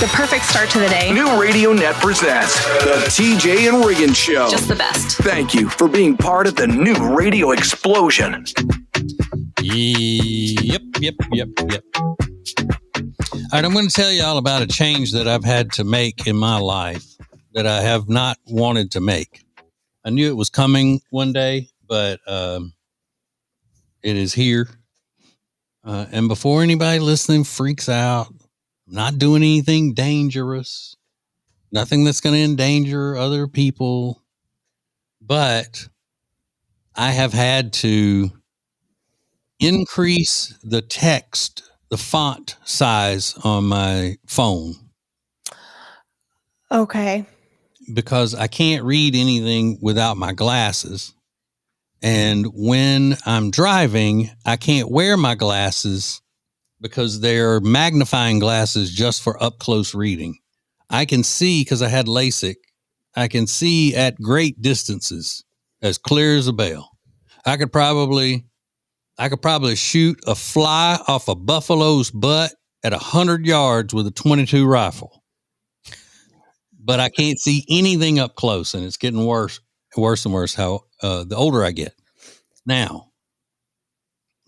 perfect start to the day. New Radio Net presents the TJ and Riggins Show. Just the best. Thank you for being part of the new radio explosion. Yep. All right, I'm going to tell you all about a change that I've had to make in my life that I have not wanted to make. I knew it was coming one day, but it is here. And before anybody listening freaks out, I'm not doing anything dangerous, nothing that's going to endanger other people, but I have had to increase the font size on my phone. Okay. Because I can't read anything without my glasses. And when I'm driving, I can't wear my glasses because they're magnifying glasses just for up close reading. I can see, because I had LASIK, I can see at great distances as clear as a bell. I could probably shoot a fly off a buffalo's butt at 100 yards with a .22 rifle. But I can't see anything up close, and it's getting worse and worse how the older I get. Now,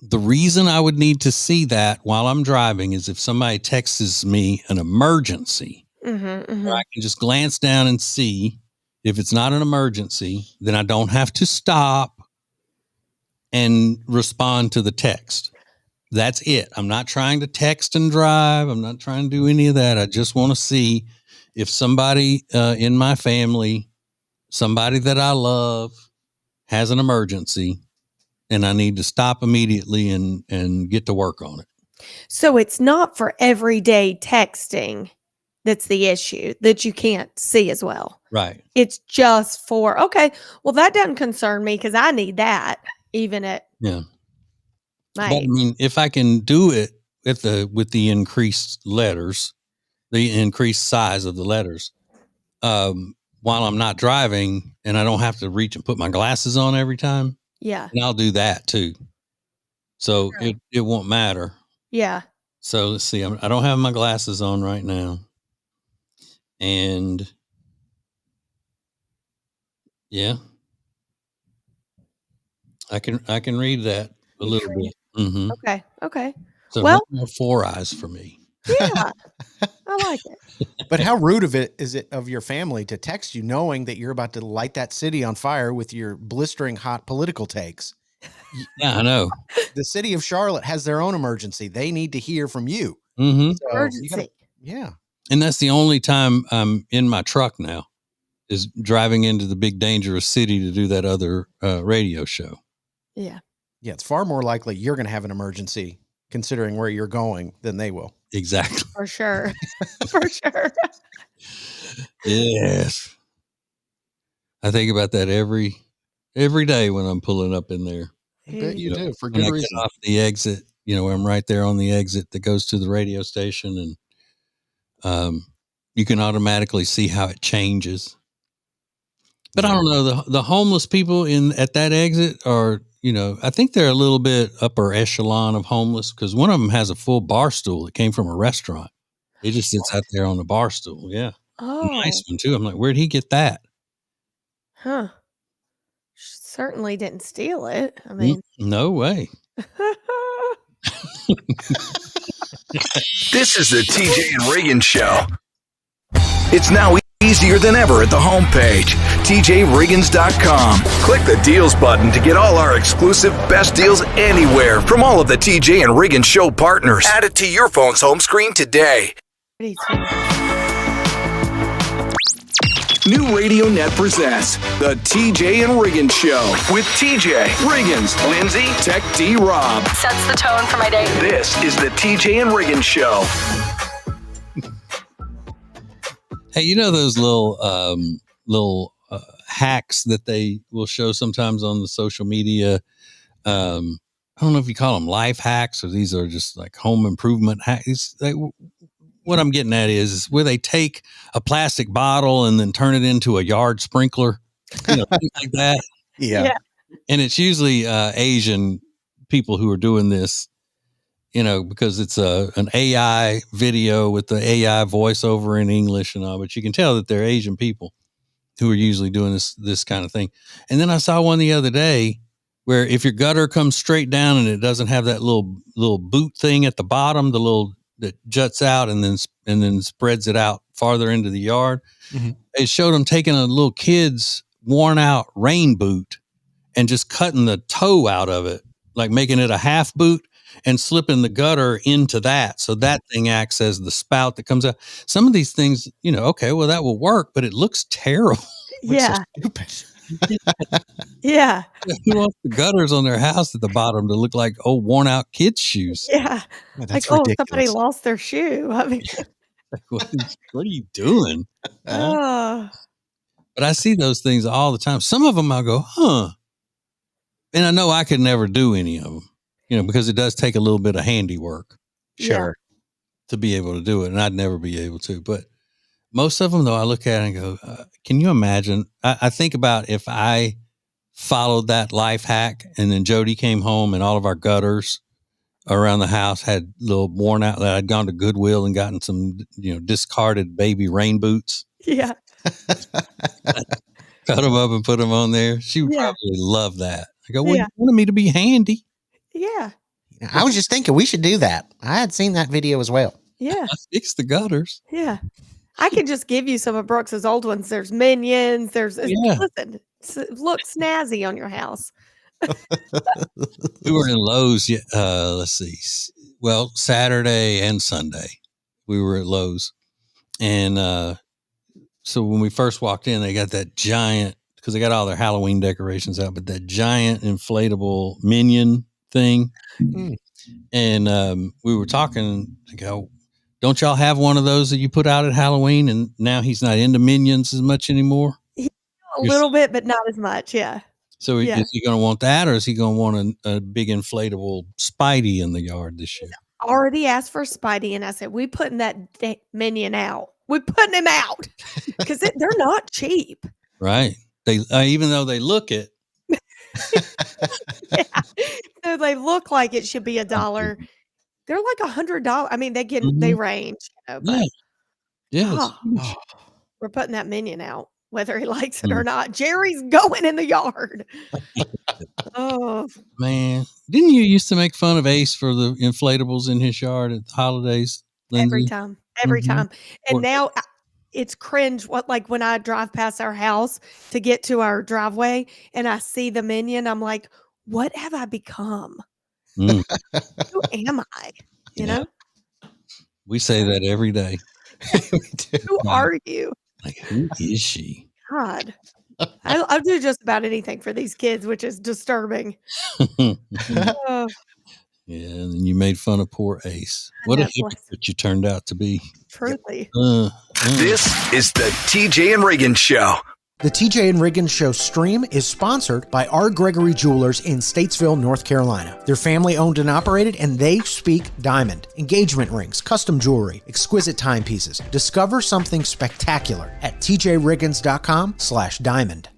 the reason I would need to see that while I'm driving is if somebody texts me an emergency. Where I can just glance down and see. If it's not an emergency, then I don't have to stop and respond to the text. That's it. I'm not trying to text and drive. I'm not trying to do any of that. I just want to see if somebody in my family, somebody that I love, has an emergency and I need to stop immediately and get to work on it. So it's not for everyday texting that's the issue, that you can't see as well. Right. It's just for, okay, well, that doesn't concern me because I need that even at Yeah. night. But I mean, if I can do it with the increased letters, the increased size of the letters, while I'm not driving and I don't have to reach and put my glasses on every time. Yeah. And I'll do that too. So Sure. it won't matter. Yeah. So let's see. I don't have my glasses on right now. And yeah, I can read that a little bit. Mm-hmm. Okay. So well, no more 4 eyes for me. Yeah, I like it. But how rude is it of your family to text you knowing that you're about to light that city on fire with your blistering hot political takes? Yeah, I know. The city of Charlotte has their own emergency. They need to hear from you. Mm-hmm. So Emergency. Yeah. And that's the only time I'm in my truck now, is driving into the big dangerous city to do that other radio show. Yeah. Yeah, it's far more likely you're going to have an emergency considering where you're going than they will. Exactly. For sure. For sure. Yes. I think about that every day when I'm pulling up in there. I bet you do, for When good I reason. get off the exit, I'm right there on the exit that goes to the radio station, and you can automatically see how it changes. But I don't know, the homeless people at that exit are, I think they're a little bit upper echelon of homeless, because one of them has a full bar stool that came from a restaurant. It just sits out there on the bar stool. Yeah. Oh. Nice one too. I'm like, where'd he get that? Huh. Certainly didn't steal it. I mean, No way. This is the TJ and Riggins Show. It's now easier than ever at the homepage, tjriggins.com. Click the deals button to get all our exclusive best deals anywhere from all of the TJ and Riggins Show partners. Add it to your phone's home screen today. New Radio Net presents the TJ and Riggins Show with TJ, Riggins, Lindsay, Tech D, Rob. Sets the tone for my day. This is the TJ and Riggins Show. Hey, those little hacks that they will show sometimes on the social media? I don't know if you call them life hacks or these are just like home improvement hacks. What I'm getting at is where they take a plastic bottle and then turn it into a yard sprinkler, things like that. Yeah. And it's usually Asian people who are doing this. because it's an AI video with the AI voiceover in English and all, but you can tell that they're Asian people who are usually doing this kind of thing. And then I saw one the other day where if your gutter comes straight down and it doesn't have that little boot thing at the bottom, that juts out and then spreads it out farther into the yard. Mm-hmm. It showed them taking a little kid's worn out rain boot and just cutting the toe out of it, like making it a half boot and slipping the gutter into that. So that thing acts as the spout that comes out. Some of these things, okay, well, that will work, but it looks terrible. Yeah. So stupid. Yeah. Who wants the gutters on their house at the bottom to look like worn out kids' shoes? Yeah. Yeah, that's somebody ridiculous. lost their shoe. I mean, What are you doing? oh, But I see those things all the time. Some of them I'll go, huh. And I know I could never do any of them, because it does take a little bit of handiwork. Sure. To be able to do it. And I'd never be able to. But most of them, though, I look at it and go, can you imagine? I think about if I followed that life hack and then Jody came home and all of our gutters around the house had little worn out, that I'd gone to Goodwill and gotten some, discarded baby rain boots. yeah. Cut them up and put them on there. She would Yeah. probably love that. I go, well, Yeah. you wanted me to be handy. Yeah. I was just thinking we should do that. I had seen that video as well. Yeah. I fix the gutters. Yeah. I can just give you some of Brooks's old ones. There's Minions. Listen, look snazzy on your house. We were in Lowe's. Let's see. Well, Saturday and Sunday, we were at Lowe's, and so when we first walked in, they got that giant, because they got all their Halloween decorations out, but that giant inflatable minion thing. Mm. And we were talking. I go, don't y'all have one of those that you put out at Halloween? And now he's not into minions as much anymore. A little bit, but not as much. Yeah. So is he going to want that, or is he going to want a big inflatable Spidey in the yard this year? Already asked for Spidey, and I said, we putting that minion out. We're putting him out because they're not cheap. Right. They even though they look it. Yeah. So they look like it should be $1. They're like $100. I mean, they range. But, Yeah. we're putting that minion out, whether he likes it or not. Jerry's going in the yard. Oh man, didn't you used to make fun of Ace for the inflatables in his yard at the holidays, Lindsay? every time. And now it's cringe. Like when I drive past our house to get to our driveway and I see the minion, I'm like, what have I become? Who am I? You know? We say that every day. Who are you? Like, who is she? God. I'll do just about anything for these kids, which is disturbing. Oh, Yeah, and you made fun of poor Ace. What a hypocrite you turned out to be. truly. This is the TJ and Riggins Show. The TJ and Riggins Show stream is sponsored by R. Gregory Jewelers in Statesville, North Carolina. They're family owned and operated, and they speak diamond. Engagement rings, custom jewelry, exquisite timepieces. Discover something spectacular at tjriggins.com/diamond.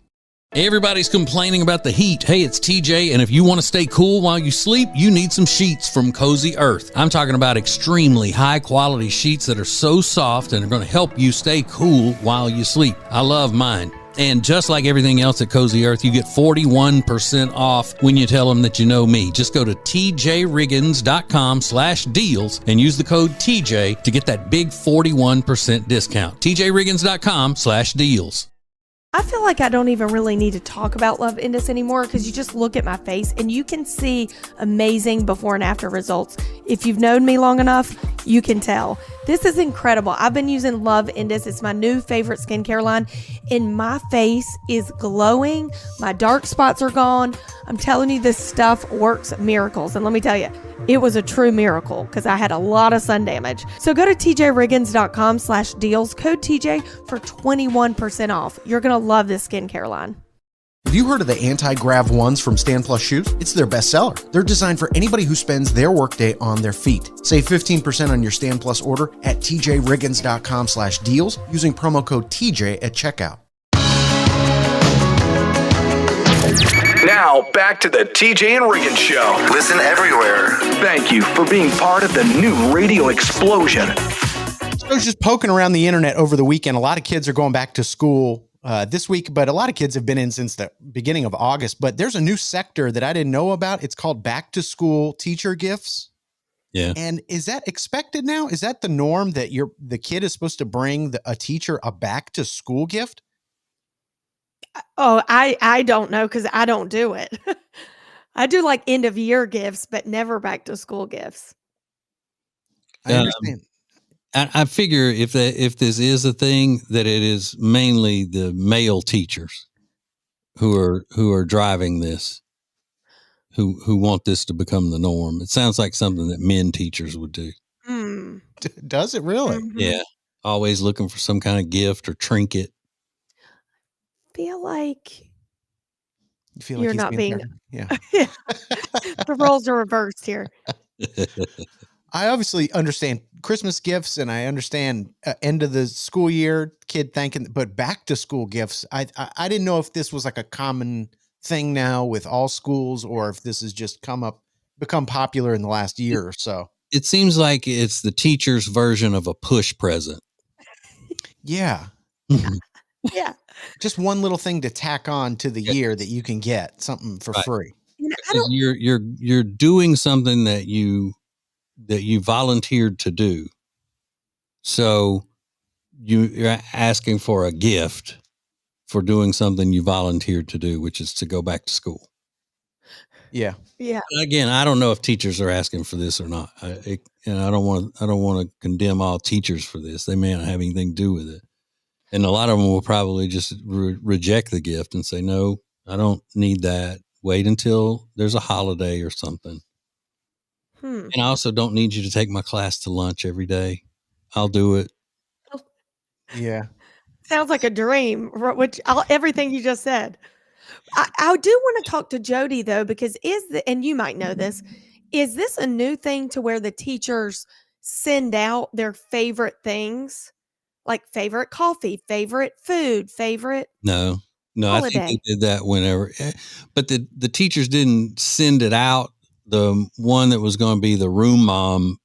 Everybody's complaining about the heat. Hey, it's TJ, and if you want to stay cool while you sleep, you need some sheets from Cozy Earth. I'm talking about extremely high-quality sheets that are so soft and are going to help you stay cool while you sleep. I love mine. And just like everything else at Cozy Earth, you get 41% off when you tell them that you know me. Just go to tjriggins.com/deals and use the code TJ to get that big 41% discount. tjriggins.com/deals. I feel like I don't even really need to talk about Love Indus anymore because you just look at my face and you can see amazing before and after results. If you've known me long enough, you can tell. This is incredible. I've been using Love Indus. It's my new favorite skincare line, and my face is glowing. My dark spots are gone. I'm telling you, this stuff works miracles. And let me tell you, it was a true miracle because I had a lot of sun damage. So go to tjriggins.com/deals, code TJ for 21% off. You're going to love this skincare line. Have you heard of the anti-grav ones from Stand Plus Shoes? It's their bestseller. They're designed for anybody who spends their workday on their feet. Save 15% on your Stand Plus order at tjriggins.com/deals using promo code TJ at checkout. Now, back to the TJ and Riggins Show. Listen everywhere. Thank you for being part of the new radio explosion. So I was just poking around the internet over the weekend. A lot of kids are going back to school this week, but a lot of kids have been in since the beginning of August. But there's a new sector that I didn't know about. It's called back to school teacher gifts. Yeah. And is that expected now? Is that the norm that the kid is supposed to bring a teacher a back to school gift? Oh, I don't know because I don't do it. I do like end of year gifts, but never back to school gifts. I understand. I figure if this is a thing, that it is mainly the male teachers who are driving this, who want this to become the norm. It sounds like something that men teachers would do. Mm. Does it really? Mhm. Yeah, always looking for some kind of gift or trinket. Feel like You feel like you're he's not being. Yeah. Yeah. The roles are reversed here. I obviously understand Christmas gifts and I understand end of the school year, kid thanking, but back to school gifts. I didn't know if this was like a common thing now with all schools or if this has just become popular in the last year or so. It seems like it's the teacher's version of a push present. Yeah. Yeah. Just one little thing to tack on to the year that you can get something for free. I don't. You're doing something that you volunteered to do. So you're asking for a gift for doing something you volunteered to do, which is to go back to school. Yeah. Yeah. Again, I don't know if teachers are asking for this or not. I don't want to condemn all teachers for this. They may not have anything to do with it. And a lot of them will probably just reject the gift and say, no, I don't need that. Wait until there's a holiday or something. And I also don't need you to take my class to lunch every day. I'll do it. Yeah. Sounds like a dream, everything you just said. I do want to talk to Jody though, because and you might know this, is this a new thing to where the teachers send out their favorite things, like favorite coffee, favorite food, favorite No, holiday? I think they did that whenever, but the teachers didn't send it out. The one that was going to be the room mom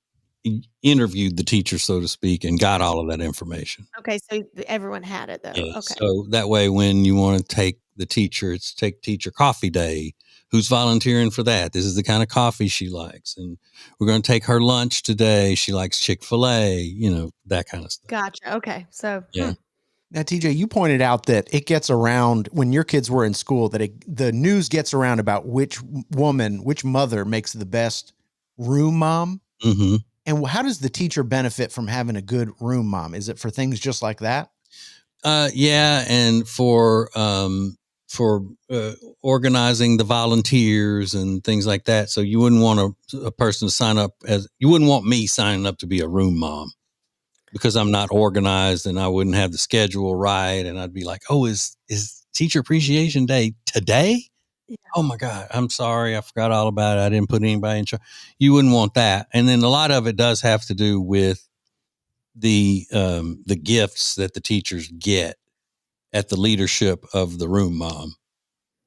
interviewed the teacher, so to speak, and got all of that information. Okay, so everyone had it though. Yeah, Okay. so that way, when you want to take the teacher, it's take teacher coffee day. Who's volunteering for that? This is the kind of coffee she likes. And we're going to take her lunch today. She likes Chick-fil-A, that kind of stuff. Gotcha. Okay. So Yeah. Now, TJ, you pointed out that it gets around when your kids were in school, that the news gets around about which mother makes the best room mom. Mm-hmm. And how does the teacher benefit from having a good room mom? Is it for things just like that? Yeah. And for organizing the volunteers and things like that. So you wouldn't want a person to sign up you wouldn't want me signing up to be a room mom because I'm not organized and I wouldn't have the schedule right. And I'd be like, oh, is Teacher Appreciation Day today? Yeah. Oh my God, I'm sorry. I forgot all about it. I didn't put anybody in charge. You wouldn't want that. And then a lot of it does have to do with the gifts that the teachers get at the leadership of the room mom.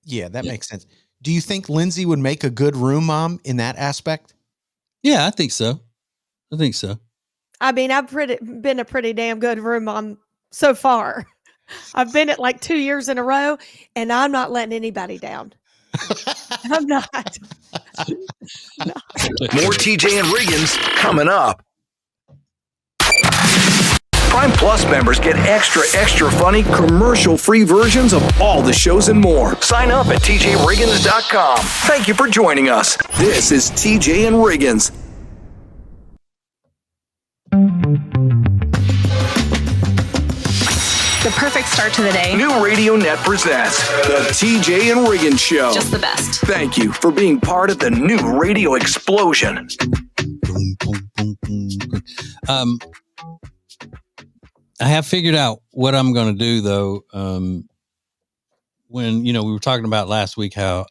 Yeah, that makes sense. Do you think Lindsay would make a good room mom in that aspect? Yeah, I think so. I mean, I've been a pretty damn good room mom so far. I've been it like 2 years in a row, and I'm not letting anybody down. I'm not. More TJ and Riggins coming up. Prime Plus members get extra funny, commercial-free versions of all the shows and more. Sign up at tjriggins.com. Thank you for joining us. This is TJ and Riggins. The perfect start to the day. New Radio Net presents the TJ and Riggins Show. Just the best. Thank you for being part of the new radio explosion. Boom, boom, boom, boom. I have figured out what I'm going to do, though. When, we were talking about last week how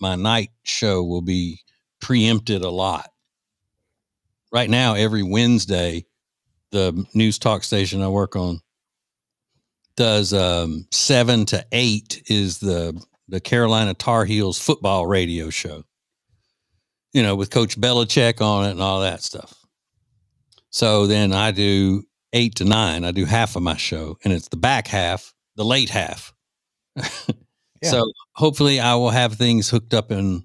my night show will be preempted a lot. Right now, every Wednesday, the news talk station I work on does 7 to 8 is the the Carolina Tar Heels football radio show, with Coach Belichick on it and all that stuff. So then I do 8 to 9. I do half of my show, and it's the back half, the late half. Yeah. So hopefully I will have things hooked up in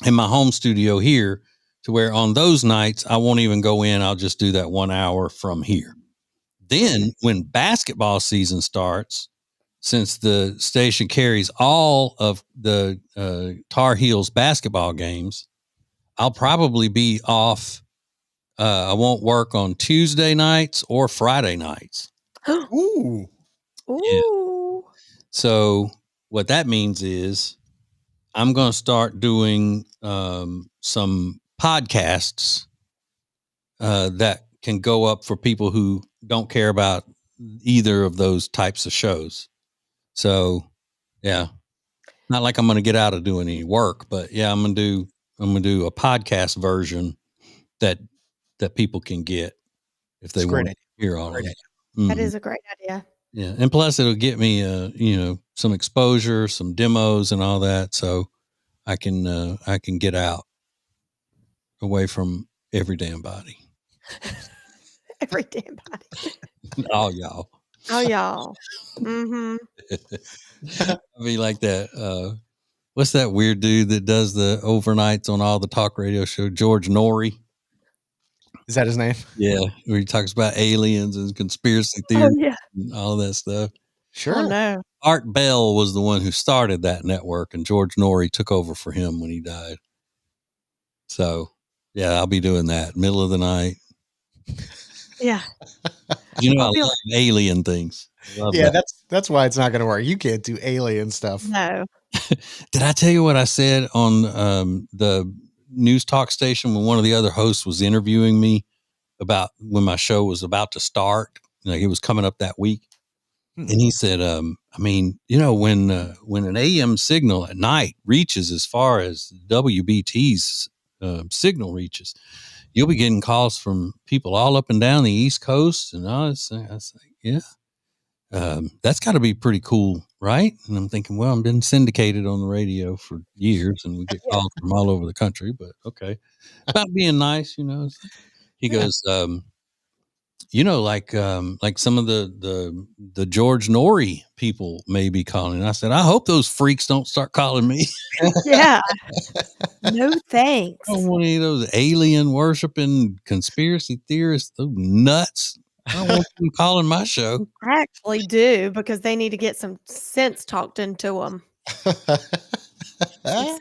my home studio here to where on those nights I won't even go in. I'll just do that 1 hour from here. Then when basketball season starts, since the station carries all of the Tar Heels basketball games, I'll probably be off. I won't work on Tuesday nights or Friday nights. Ooh. Yeah. So what that means is I'm going to start doing some podcasts that can go up for people who don't care about either of those types of shows. So, yeah, not like I'm going to get out of doing any work, but yeah, I'm going to do a podcast version that people can get if they want to hear all of it. That is a great idea. Yeah, and plus it'll get me some exposure, some demos, and all that, so I can get out away from every damn body. Every damn body. All y'all. Oh, y'all. Mm-hmm. I mean, like that. What's that weird dude that does the overnights on all the talk radio show? George Norrie. Is that his name? Yeah, where he talks about aliens and conspiracy theories and all that stuff. Sure. Oh, no. Art Bell was the one who started that network, and George Norrie took over for him when he died. So, yeah, I'll be doing that middle of the night. Yeah. I love alien things. Yeah, that's why it's not going to work. You can't do alien stuff. No. Did I tell you what I said on the news talk station when one of the other hosts was interviewing me about when my show was about to start? Like it was coming up that week. And he said, when an AM signal at night reaches as far as WBT's signal reaches, you'll be getting calls from people all up and down the East Coast. And I was like, yeah, that's got to be pretty cool, right? And I'm thinking, well, I've been syndicated on the radio for years, and we get calls from all over the country. But okay, about being nice, He goes, like some of the George Norrie people may be calling. And I said, I hope those freaks don't start calling me. Yeah. No thanks. I don't want any of those alien worshiping conspiracy theorists, those nuts. I don't want them calling my show. I actually do, because they need to get some sense talked into them. Some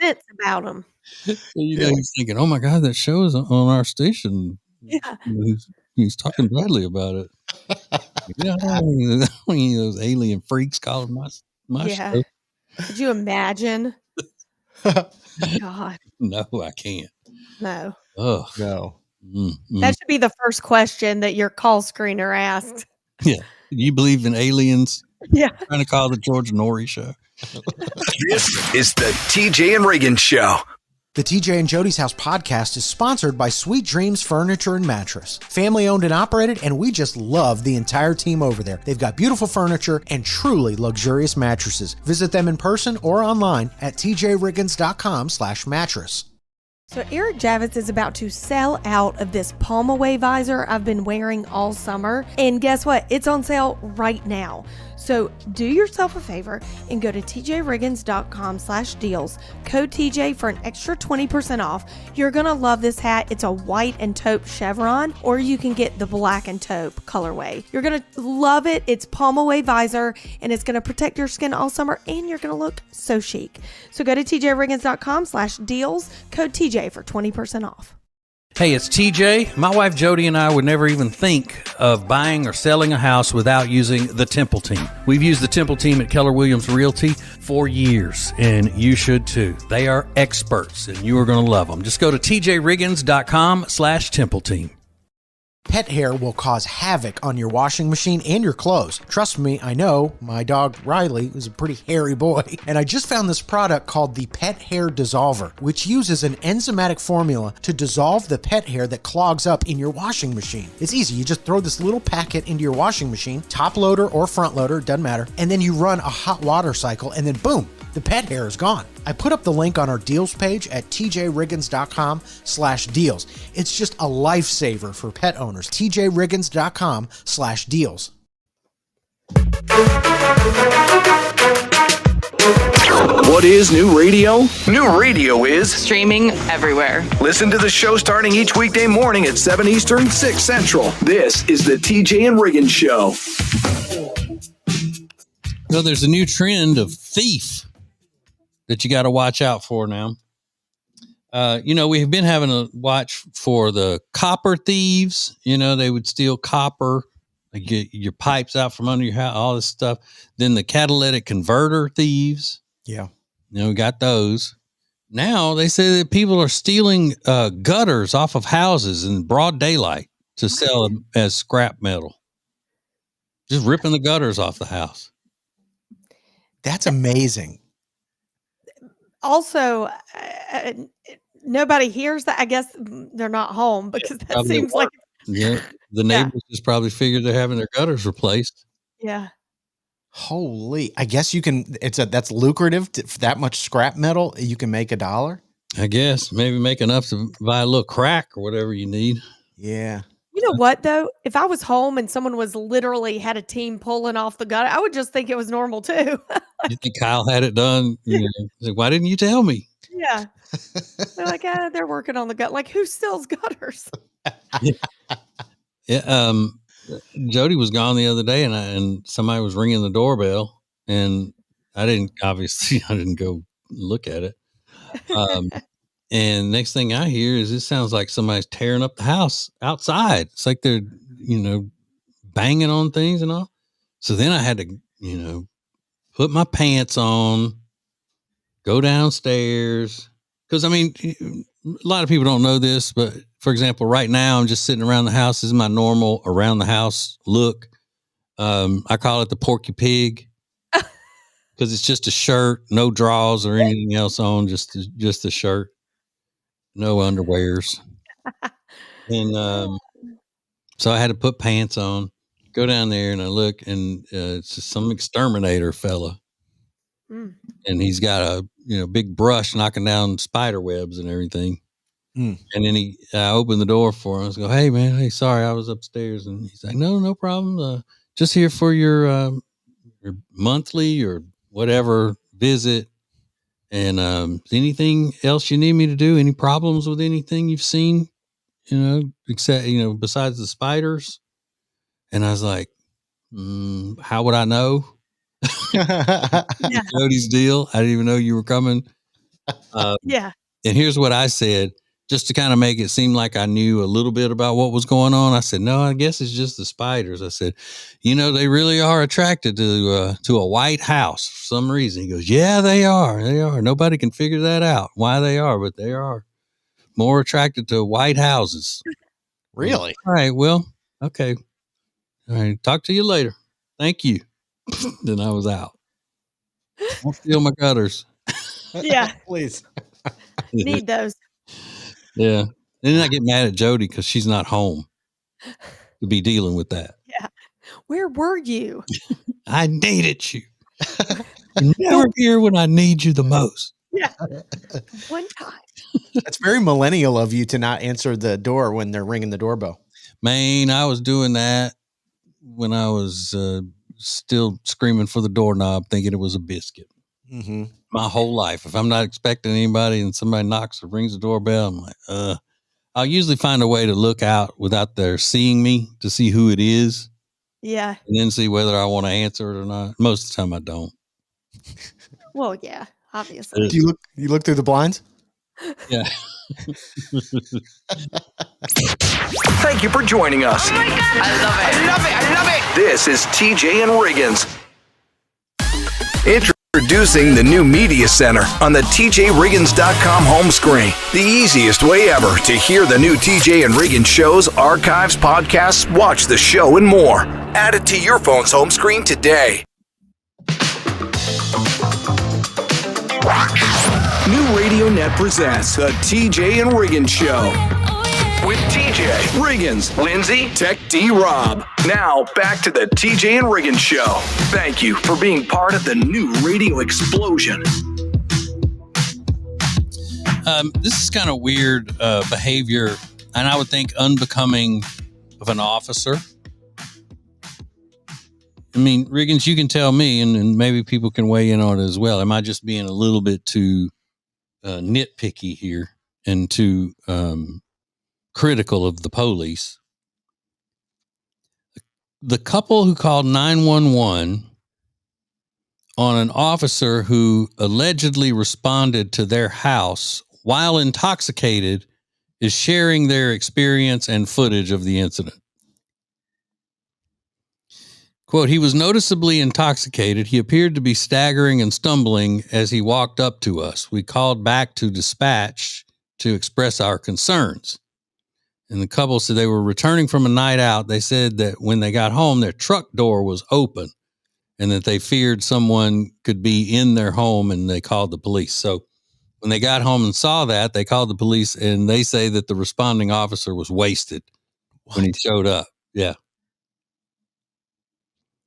sense about them. He's thinking, oh my God, that show is on our station. Yeah. He's talking badly about it. I don't want any of those alien freaks calling my show. Could you imagine? God. No, I can't. No. Oh no. That should be the first question that your call screener asked. Yeah. Do you believe in aliens? Yeah. Trying to call the George Norrie show. This is the TJ and Riggins Show. The TJ and Jody's House podcast is sponsored by Sweet Dreams Furniture and Mattress. Family owned and operated, and we just love the entire team over there. They've got beautiful furniture and truly luxurious mattresses. Visit them in person or online at tjriggins.com/mattress. So Eric Javits is about to sell out of this palm away visor I've been wearing all summer. And guess what? It's on sale right now. So do yourself a favor and go to tjriggins.com/deals. Code TJ for an extra 20% off. You're going to love this hat. It's a white and taupe chevron, or you can get the black and taupe colorway. You're going to love it. It's palm away visor, and it's going to protect your skin all summer, and you're going to look so chic. So go to tjriggins.com/deals. Code TJ for 20% off. Hey, it's TJ. My wife Jody and I would never even think of buying or selling a house without using the Temple Team. We've used the Temple Team at Keller Williams Realty for years, and you should too. They are experts, and you are going to love them. Just go to tjriggins.com/Temple Team. Pet hair will cause havoc on your washing machine and your clothes. Trust me, I know. My dog Riley is a pretty hairy boy, and I just found this product called the Pet Hair Dissolver, which uses an enzymatic formula to dissolve the pet hair that clogs up in your washing machine. It's easy. You just throw this little packet into your washing machine, top loader or front loader, doesn't matter, and then you run a hot water cycle, and then boom, the pet hair is gone. I put up the link on our deals page at tjriggins.com/deals. It's just a lifesaver for pet owners. tjriggins.com/deals. What is new radio? New radio is Streaming everywhere. listen to the show starting each weekday morning at 7 Eastern, 6 Central. This is the TJ and Riggins Show. So there's a new trend of thief that you got to watch out for now. We've been having a watch for the copper thieves. They would steal copper, like get your pipes out from under your house, all this stuff. Then the catalytic converter thieves. Yeah. We got those. Now they say that people are stealing gutters off of houses in broad daylight to sell them as scrap metal. Just ripping the gutters off the house. That's amazing. Also, nobody hears that. I guess they're not home because that Probably seems like, the neighbors just probably figured they're having their gutters replaced. yeah. Holy, I guess you can, that's lucrative for that much scrap metal. You can make $1. I guess maybe make enough to buy a little crack or whatever you need. Yeah. You know what though? If I was home and someone was literally had a team pulling off the gutter, I would just think it was normal too. You think Kyle had it done? Like, why didn't you tell me? Yeah. They're like, they're working on the gut. Like, who steals gutters? Yeah. Jody was gone the other day, and somebody was ringing the doorbell, and I didn't go look at it. And next thing I hear is it sounds like somebody's tearing up the house outside. It's like they're, banging on things and all. So then I had to, put my pants on, go downstairs. Because, a lot of people don't know this, but for example, right now I'm just sitting around the house. This is my normal around the house look. I call it the Porky Pig because it's just a shirt, no drawers or anything else on, just a shirt, no underwears. And so I had to put pants on, go down there, and I look, and it's just some exterminator fella. And he's got a big brush knocking down spider webs and everything. And then I opened the door for him. I go, "Hey man, hey, sorry, I was upstairs." And he's like, "No problem. Just here for your monthly or whatever visit. And anything else you need me to do? Any problems with anything you've seen? Except besides the spiders?" And I was like, "How would I know?" Jody's deal. I didn't even know you were coming. Yeah. And here's what I said, just to kind of make it seem like I knew a little bit about what was going on. I said, "No, I guess it's just the spiders." I said, "They really are attracted to a white house for some reason." He goes, "Yeah, they are. They are. Nobody can figure that out, why they are, but they are more attracted to white houses." Really? All right. Well, okay. All right. Talk to you later. Thank you. Then I was out. Don't steal my gutters. Yeah. Please. Need those. Yeah. And then I get mad at Jody because she's not home to be dealing with that. Yeah. Where were you? I needed you. You're never here when I need you the most. Yeah. One time. That's very millennial of you to not answer the door when they're ringing the doorbell. Man, I was doing that when I was still screaming for the doorknob, thinking it was a biscuit. Mm-hmm. My whole life. If I'm not expecting anybody and somebody knocks or rings the doorbell, I'm like, I'll usually find a way to look out without their seeing me to see who it is. Yeah. And then see whether I want to answer it or not. Most of the time I don't. Well, yeah, obviously. Do you look through the blinds? Yeah. Thank you for joining us. Oh my God. I love it. I love it. I love it. This is TJ and Riggins. Introducing the new Media Center on the TJRiggins.com home screen. The easiest way ever to hear the new TJ and Riggins shows, archives, podcasts, watch the show, and more. Add it to your phone's home screen today. New Radio Net presents the TJ and Riggins Show. With TJ, Riggins, Lindsay, Tech D, Rob. Now, back to the TJ and Riggins Show. Thank you for being part of the new radio explosion. This is kind of weird behavior, and I would think unbecoming of an officer. I mean, Riggins, you can tell me, and maybe people can weigh in on it as well. Am I just being a little bit too nitpicky here and too critical of the police? The couple who called 911 on an officer who allegedly responded to their house while intoxicated is sharing their experience and footage of the incident. Quote, he was noticeably intoxicated. He appeared to be staggering and stumbling as he walked up to us. We called back to dispatch to express our concerns. And the couple said they were returning from a night out. They said that when they got home, their truck door was open and that they feared someone could be in their home, and they called the police. So when they got home and saw that, they called the police, and they say that the responding officer was wasted when he showed up. Yeah.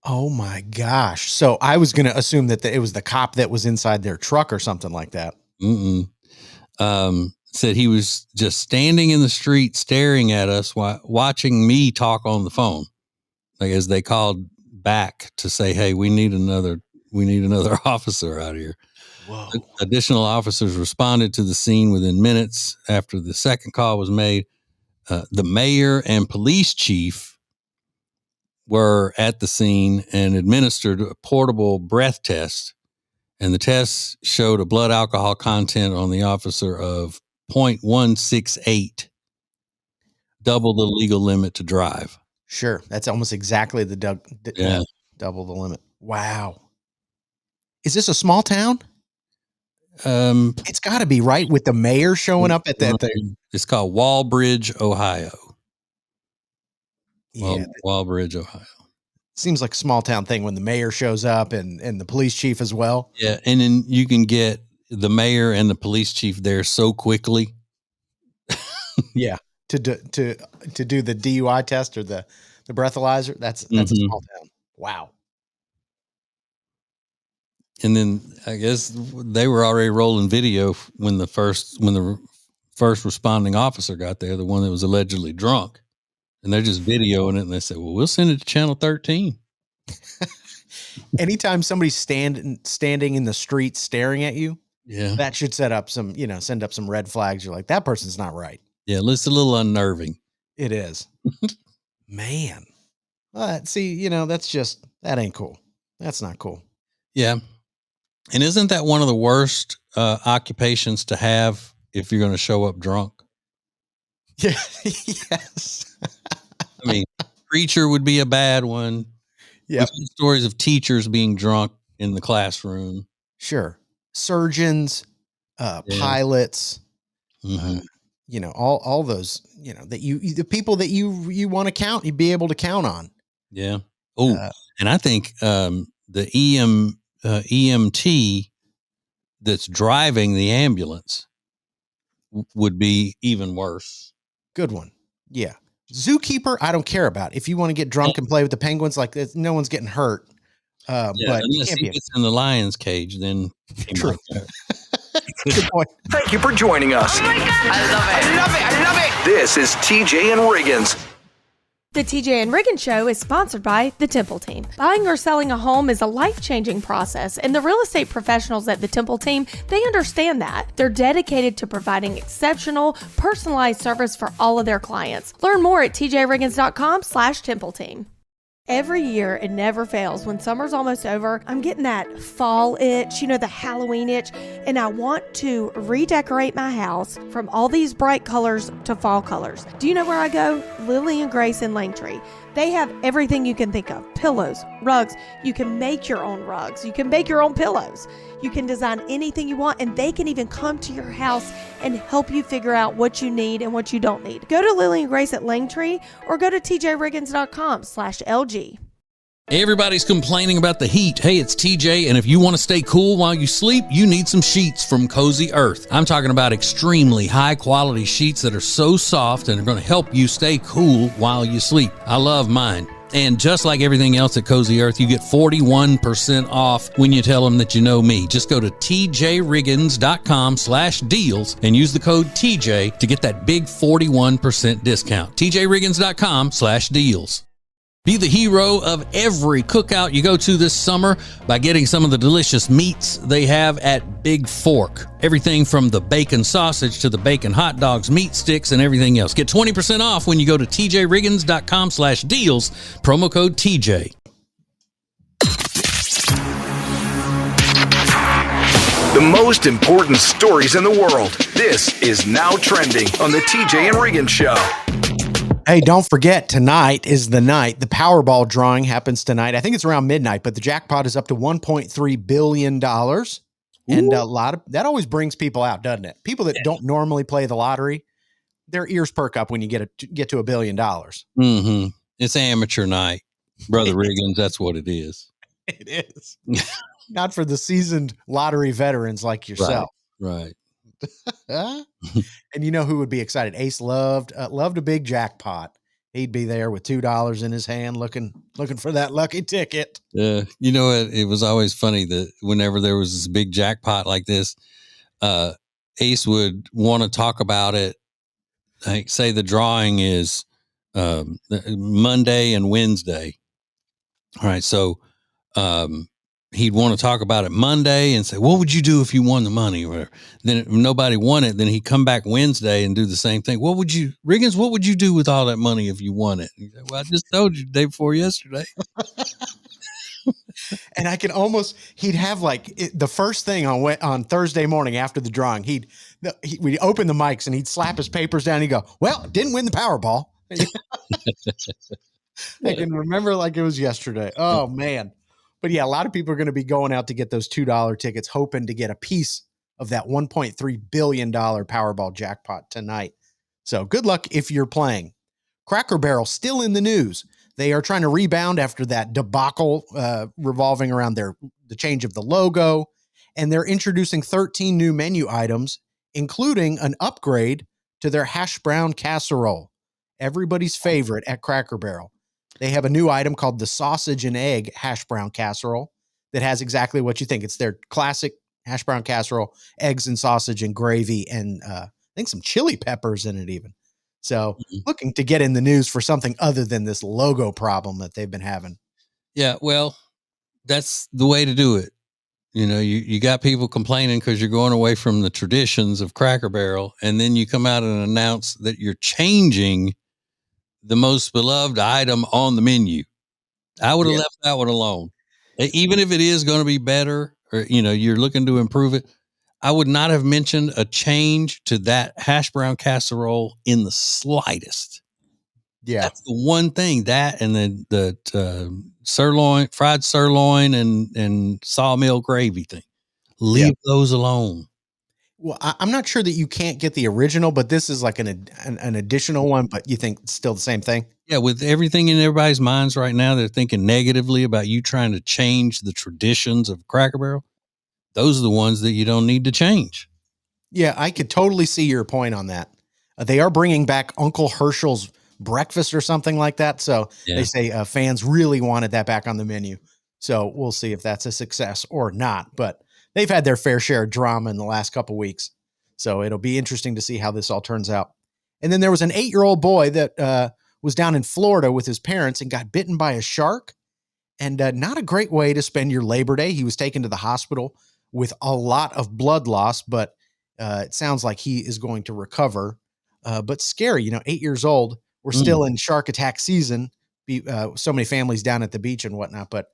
Oh my gosh. So I was going to assume that it was the cop that was inside their truck or something like that. Said he was just standing in the street staring at us while watching me talk on the phone. Like, as they called back to say, hey, we need another officer out here. Whoa. Additional officers responded to the scene within minutes after the second call was made. The mayor and police chief were at the scene and administered a portable breath test, and the test showed a blood alcohol content on the officer of 0.168, double the legal limit to drive. Sure. That's almost exactly the double the limit. Wow. Is this a small town? It's got to be, right, with the mayor showing up at that thing. It's called Walbridge, Ohio. Yeah. Walbridge, Ohio. Seems like a small town thing when the mayor shows up and the police chief as well. Yeah, and then you can get the mayor and the police chief there so quickly. Yeah, to do the DUI test or the breathalyzer. That's a small town. Wow. And then I guess they were already rolling video when the first responding officer got there, the one that was allegedly drunk. And they're just videoing it, and they said, well, we'll send it to Channel 13. Anytime somebody's standing in the street staring at you, yeah, that should send up some red flags. You're like, that person's not right. Yeah, it's a little unnerving. It is. Man. See, that ain't cool. That's not cool. Yeah. And isn't that one of the worst occupations to have if you're going to show up drunk? Yeah. Yes. I mean, preacher would be a bad one. Yeah. Stories of teachers being drunk in the classroom. Sure. Surgeons, pilots, all those, that the people that you want to count, you'd be able to count on. Yeah. Oh, and I think the EMT that's driving the ambulance would be even worse. Good one. Yeah. Zookeeper, I don't care about. If you want to get drunk and play with the penguins, like no one's getting hurt. But unless he gets in the lion's cage, then true. Good point. Thank you for joining us. Oh my God. I love it. This is TJ and Riggins. The TJ and Riggins Show is sponsored by the Temple Team. Buying or selling a home is a life-changing process, and the real estate professionals at the Temple Team, they understand that. They're dedicated to providing exceptional, personalized service for all of their clients. Learn more at tjriggins.com/Temple Team. Every year, it never fails. When summer's almost over, I'm getting that fall itch, the Halloween itch, and I want to redecorate my house from all these bright colors to fall colors. Do you know where I go? Lily and Grace in Langtree. They have everything you can think of. Pillows, rugs. You can make your own rugs. You can make your own pillows. You can design anything you want, and they can even come to your house and help you figure out what you need and what you don't need. Go to Lily and Grace at Langtree or go to tjriggins.com/LG. Everybody's complaining about the heat. Hey, it's TJ, and if you want to stay cool while you sleep, you need some sheets from Cozy Earth. I'm talking about extremely high-quality sheets that are so soft and are going to help you stay cool while you sleep. I love mine. And just like everything else at Cozy Earth, you get 41% off when you tell them that you know me. Just go to tjriggins.com/deals and use the code TJ to get that big 41% discount. tjriggins.com/deals. Be the hero of every cookout you go to this summer by getting some of the delicious meats they have at Big Fork. Everything from the bacon sausage to the bacon hot dogs, meat sticks, and everything else. Get 20% off when you go to tjriggins.com/deals, promo code TJ. The most important stories in the world. This is Now Trending on the TJ and Riggins Show. Hey, don't forget, tonight is the night. The Powerball drawing happens tonight. I think it's around midnight, but the jackpot is up to $1.3 billion. And a lot of that always brings people out, doesn't it? People that don't normally play the lottery, their ears perk up when you get to $1 billion. Mm-hmm. It's amateur night, Brother Riggins. That's what it is. It is. Not for the seasoned lottery veterans like yourself. Right. And you know who would be excited? Ace loved a big jackpot. He'd be there with $2 in his hand, looking for that lucky ticket. You know what? It was always funny that whenever there was this big jackpot like this, Ace would want to talk about it. Like, say the drawing is Monday and Wednesday. All right, so he'd want to talk about it Monday and say, what would you do if you won the money or whatever? Then if nobody won it, then he'd come back Wednesday and do the same thing. Riggins, what would you do with all that money if you won it? He said, well, I just told you the day before yesterday. And I can he'd have the first thing on Thursday morning after the drawing, we'd open the mics and he'd slap his papers down and he'd go, well, didn't win the Powerball. I can remember like it was yesterday. Oh man. But yeah, a lot of people are going to be going out to get those $2 tickets, hoping to get a piece of that $1.3 billion Powerball jackpot tonight. So good luck if you're playing. Cracker Barrel still in the news. They are trying to rebound after that debacle revolving around the change of the logo. And they're introducing 13 new menu items, including an upgrade to their hash brown casserole. Everybody's favorite at Cracker Barrel. They have a new item called the sausage and egg hash brown casserole that has exactly what you think. It's their classic hash brown casserole, eggs and sausage and gravy, and I think some chili peppers in it even. So looking to get in the news for something other than this logo problem that they've been having. Yeah, well, that's the way to do it. You know, you got people complaining because you're going away from the traditions of Cracker Barrel, and then you come out and announce that you're changing the most beloved item on the menu. I would have left that one alone. Even if it is going to be better or, you're looking to improve it, I would not have mentioned a change to that hash brown casserole in the slightest. Yeah. That's the one thing, that and the fried sirloin and sawmill gravy thing. Leave those alone. Well, I'm not sure that you can't get the original, but this is like an additional one, but you think it's still the same thing? Yeah, with everything in everybody's minds right now, they're thinking negatively about you trying to change the traditions of Cracker Barrel. Those are the ones that you don't need to change. Yeah, I could totally see your point on that. They are bringing back Uncle Herschel's breakfast or something like that. So they say fans really wanted that back on the menu. So we'll see if that's a success or not. But they've had their fair share of drama in the last couple of weeks. So it'll be interesting to see how this all turns out. And then there was an 8-year-old boy that was down in Florida with his parents and got bitten by a shark. And not a great way to spend your Labor Day. He was taken to the hospital with a lot of blood loss, but it sounds like he is going to recover. But scary, 8 years old. We're still in shark attack season. So many families down at the beach and whatnot, but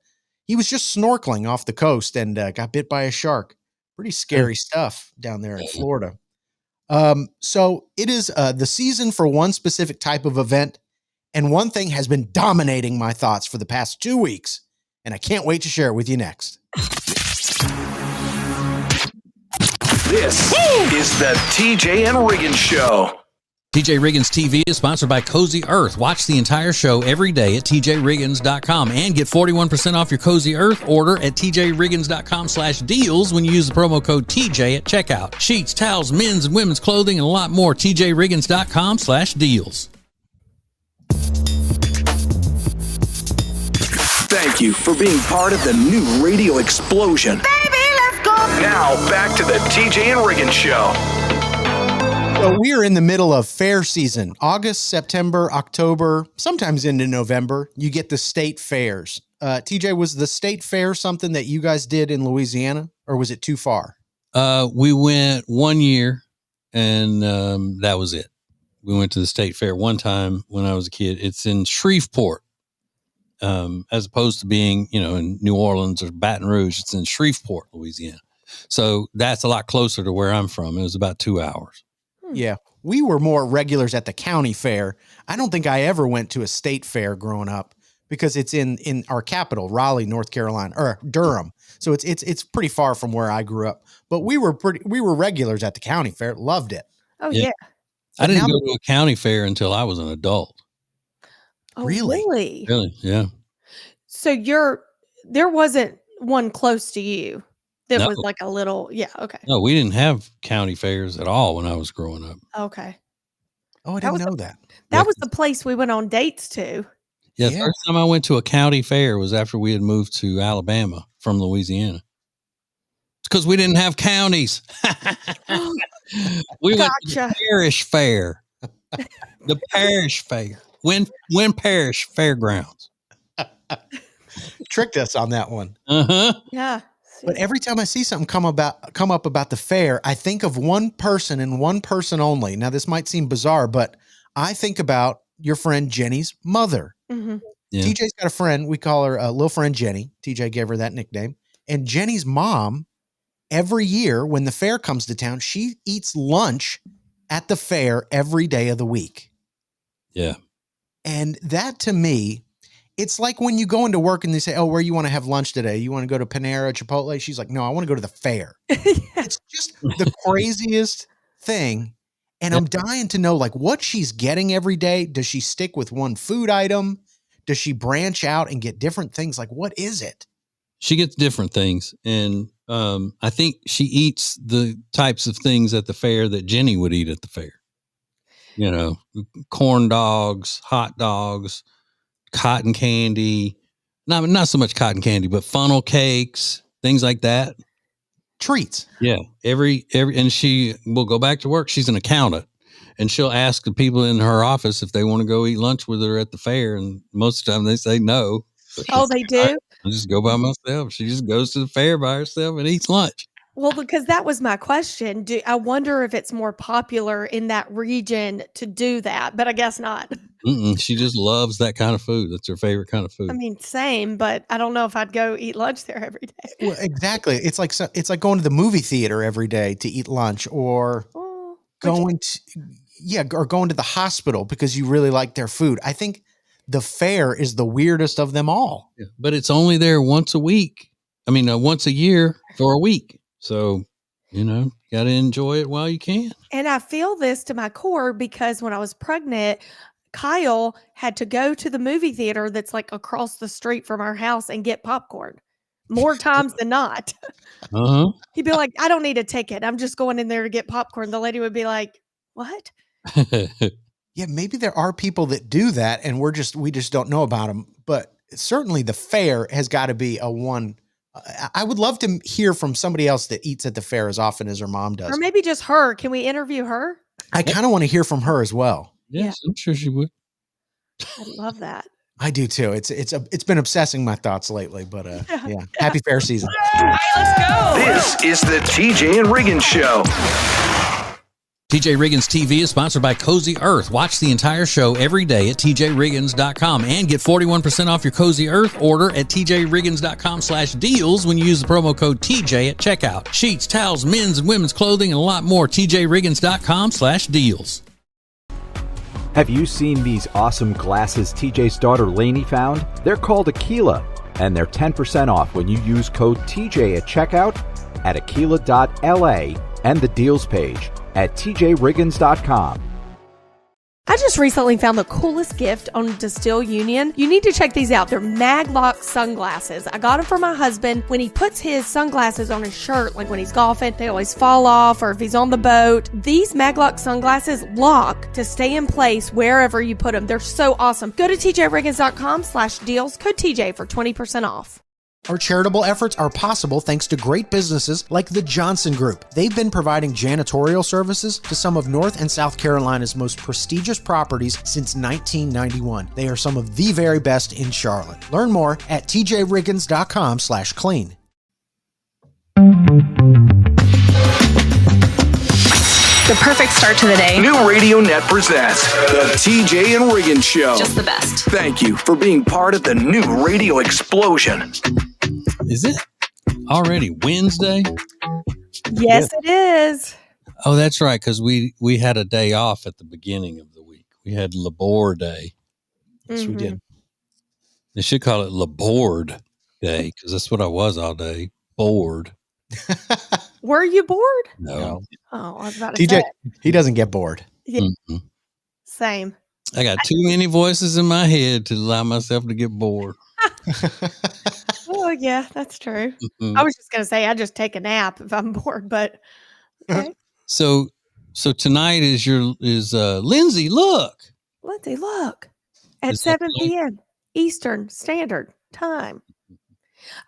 he was just snorkeling off the coast and got bit by a shark. Pretty scary stuff down there in Florida. So it is the season for one specific type of event. And one thing has been dominating my thoughts for the past 2 weeks. And I can't wait to share it with you next. This is the TJ and Riggins Show. TJ Riggins TV is sponsored by Cozy Earth. Watch the entire show every day at tjriggins.com and get 41% off your Cozy Earth order at tjriggins.com/deals when you use the promo code TJ at checkout. Sheets, towels, men's and women's clothing, and a lot more. tjriggins.com/deals. thank you for being part of the new radio explosion. Baby, let's go. Now, back to the TJ and Riggins Show. So we are in the middle of fair season. August, September, October, sometimes into November, you get the state fairs. TJ, was the state fair something that you guys did in Louisiana, or was it too far? We went 1 year, and that was it. We went to the state fair one time when I was a kid. It's in Shreveport, as opposed to being, in New Orleans or Baton Rouge. It's in Shreveport, Louisiana. So that's a lot closer to where I'm from. It was about 2 hours. Yeah. We were more regulars at the county fair. I don't think I ever went to a state fair growing up because it's in our capital, Raleigh, North Carolina, or Durham. So it's pretty far from where I grew up. But we were regulars at the county fair. Loved it. Oh, yeah. I didn't go to a county fair until I was an adult. Oh, Really? Really? Yeah. So there wasn't one close to you that No. was like a little, yeah, okay. No, we didn't have county fairs at all when I was growing up. Okay. Oh, I didn't know that. That was the place we went on dates to. Yeah, Yeah. the first time I went to a county fair was after we had moved to Alabama from Louisiana. It's because we didn't have counties. We went to the Gotcha. parish fair. The parish fair. Win Parish Fairgrounds. Tricked us on that one. Uh-huh. Yeah. But every time I see something come up about the fair, I think of one person and one person only. Now, this might seem bizarre, but I think about your friend Jenny's mother. Mhm. Yeah. TJ's got a friend. We call her little friend Jenny. TJ gave her that nickname. And Jenny's mom, every year when the fair comes to town, she eats lunch at the fair every day of the week. Yeah. And that, to me, it's like when you go into work and they say, oh, where you want to have lunch today? You want to go to Panera, Chipotle? She's like, no, I want to go to the fair. It's just the craziest thing. And I'm dying to know, like, what she's getting every day. Does she stick with one food item? Does she branch out and get different things? Like, what is it? She gets different things. And I think she eats the types of things at the fair that Jenny would eat at the fair. Corn dogs, hot dogs, cotton candy, not so much cotton candy, but funnel cakes, things like that. Treats. Yeah. And she will go back to work. She's an accountant, and she'll ask the people in her office if they want to go eat lunch with her at the fair. And most of the time they say no. Oh, they do? I just go by myself. She just goes to the fair by herself and eats lunch. Well, because that was my question. I wonder if it's more popular in that region to do that, but I guess not. She just loves that kind of food. That's her favorite kind of food. I mean, same, but I don't know if I'd go eat lunch there every day. Well, exactly. It's like going to the movie theater every day to eat lunch, or going to the hospital because you really like their food. I think the fair is the weirdest of them all. Yeah, but it's only there once a week. Once a year for a week. So, you got to enjoy it while you can. And I feel this to my core because when I was pregnant, Kyle had to go to the movie theater that's like across the street from our house and get popcorn more times than not. Uh-huh. He'd be like, I don't need a ticket. I'm just going in there to get popcorn. The lady would be like, what? Yeah, maybe there are people that do that and we just don't know about them. But certainly the fair has got to be a one. I would love to hear from somebody else that eats at the fair as often as her mom does. Or maybe just her. Can we interview her? I kind of want to hear from her as well. Yes, I'm sure she would. I love that. I do too. It's been obsessing my thoughts lately, but yeah. Happy fair season. Let's go. This is the TJ and Riggins Show. TJ Riggins TV is sponsored by Cozy Earth. Watch the entire show every day at tjriggins.com and get 41% off your Cozy Earth order at tjriggins.com/deals when you use the promo code TJ at checkout. Sheets, towels, men's and women's clothing, and a lot more. tjriggins.com/deals. Have you seen these awesome glasses TJ's daughter Lainey found? They're called Aquila, and they're 10% off when you use code TJ at checkout at aquila.la and the deals page at tjriggins.com. I just recently found the coolest gift on Distill Union. You need to check these out. They're Maglock sunglasses. I got them for my husband. When he puts his sunglasses on his shirt, like when he's golfing, they always fall off, or if he's on the boat. These Maglock sunglasses lock to stay in place wherever you put them. They're so awesome. Go to tjriggins.com/deals, code TJ for 20% off. Our charitable efforts are possible thanks to great businesses like the Johnson Group. They've been providing janitorial services to some of North and South Carolina's most prestigious properties since 1991. They are some of the very best in Charlotte. Learn more at tjriggins.com/clean. The perfect start to the day. New Radio Net presents the TJ and Riggins Show. Just the best. Thank you for being part of the new radio explosion. Is it already Wednesday? Yes, it is. Oh, that's right, because we had a day off at the beginning of the week. We had Labor Day. Yes, we did. They should call it Labord Day, because that's what I was all day, bored. Were you bored? No. Oh, I was about to TJ, say. he doesn't get bored. Yeah, Mm-mm. same. I got too many voices in my head to allow myself to get bored. Oh, yeah, that's true. Mhm. I was just going to say I just take a nap if I'm bored, but okay. So tonight is Lindsay. Look, Lindsay, look, at Is that 7 right? p.m. Eastern Standard Time.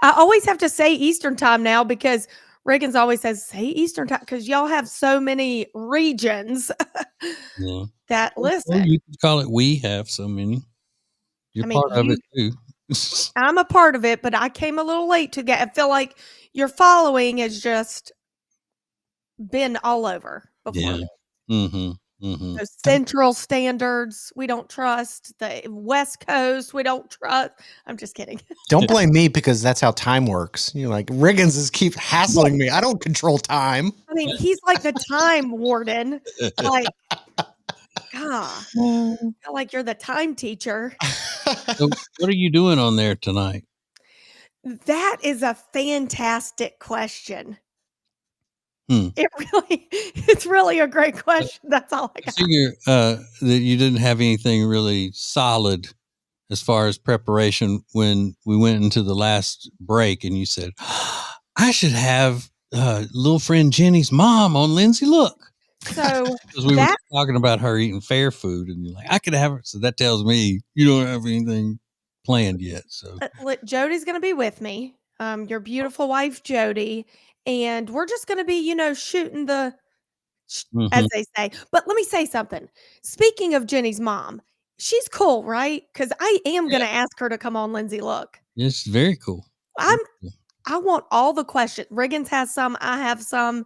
I always have to say Eastern Time now because Riggins always says, say Eastern Time, because y'all have so many regions yeah. that Well, listen. you could call it. We have so many. You're I mean, part of it too. I'm a part of it, but I came a little late to get. I feel like your following has just been all over before. Yeah. Me. Mm-hmm. Those Central Standards we don't trust. The West Coast we don't trust. I'm just kidding. Don't blame me because that's how time works. You're like, Riggins is keep hassling me. I don't control time. I mean, he's like the time warden. Like, God, I feel like you're the time teacher. So what are you doing on there tonight? That is a fantastic question. It's really a great question. That's all I I got. figure that you didn't have anything really solid as far as preparation when we went into the last break, and you said, I should have little friend Jenny's mom on Lindsay. Look. So Because we were that talking about her eating fair food, and you're like, I could have her. So that tells me you don't have anything planned yet. So Jody's going to be with me. Your beautiful wife, Jody. And we're just going to be, shooting the, as they say. But let me say something. Speaking of Jenny's mom, she's cool, right? Because I am going to ask her to come on Lindsay Look. it's very cool. I want all the questions. Riggins has some. I have some.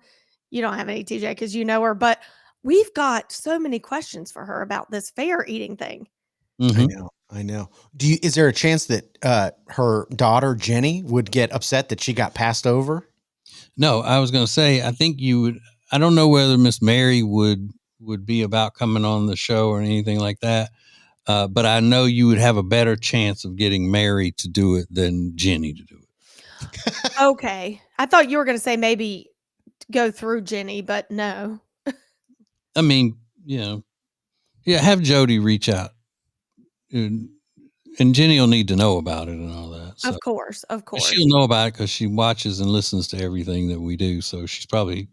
You don't have any, TJ, because you know her. But we've got so many questions for her about this fair eating thing. Mm-hmm. I know. Is there a chance that her daughter Jenny would get upset that she got passed over? No, I was going to say, I think you would. I don't know whether Miss Mary would be about coming on the show or anything like that. But I know you would have a better chance of getting Mary to do it than Jenny to do it. Okay. I thought you were going to say maybe go through Jenny, but no. I mean, have Jody reach out. And Jenny will need to know about it and all that. So. Of course. She'll know about it because she watches and listens to everything that we do. So she's probably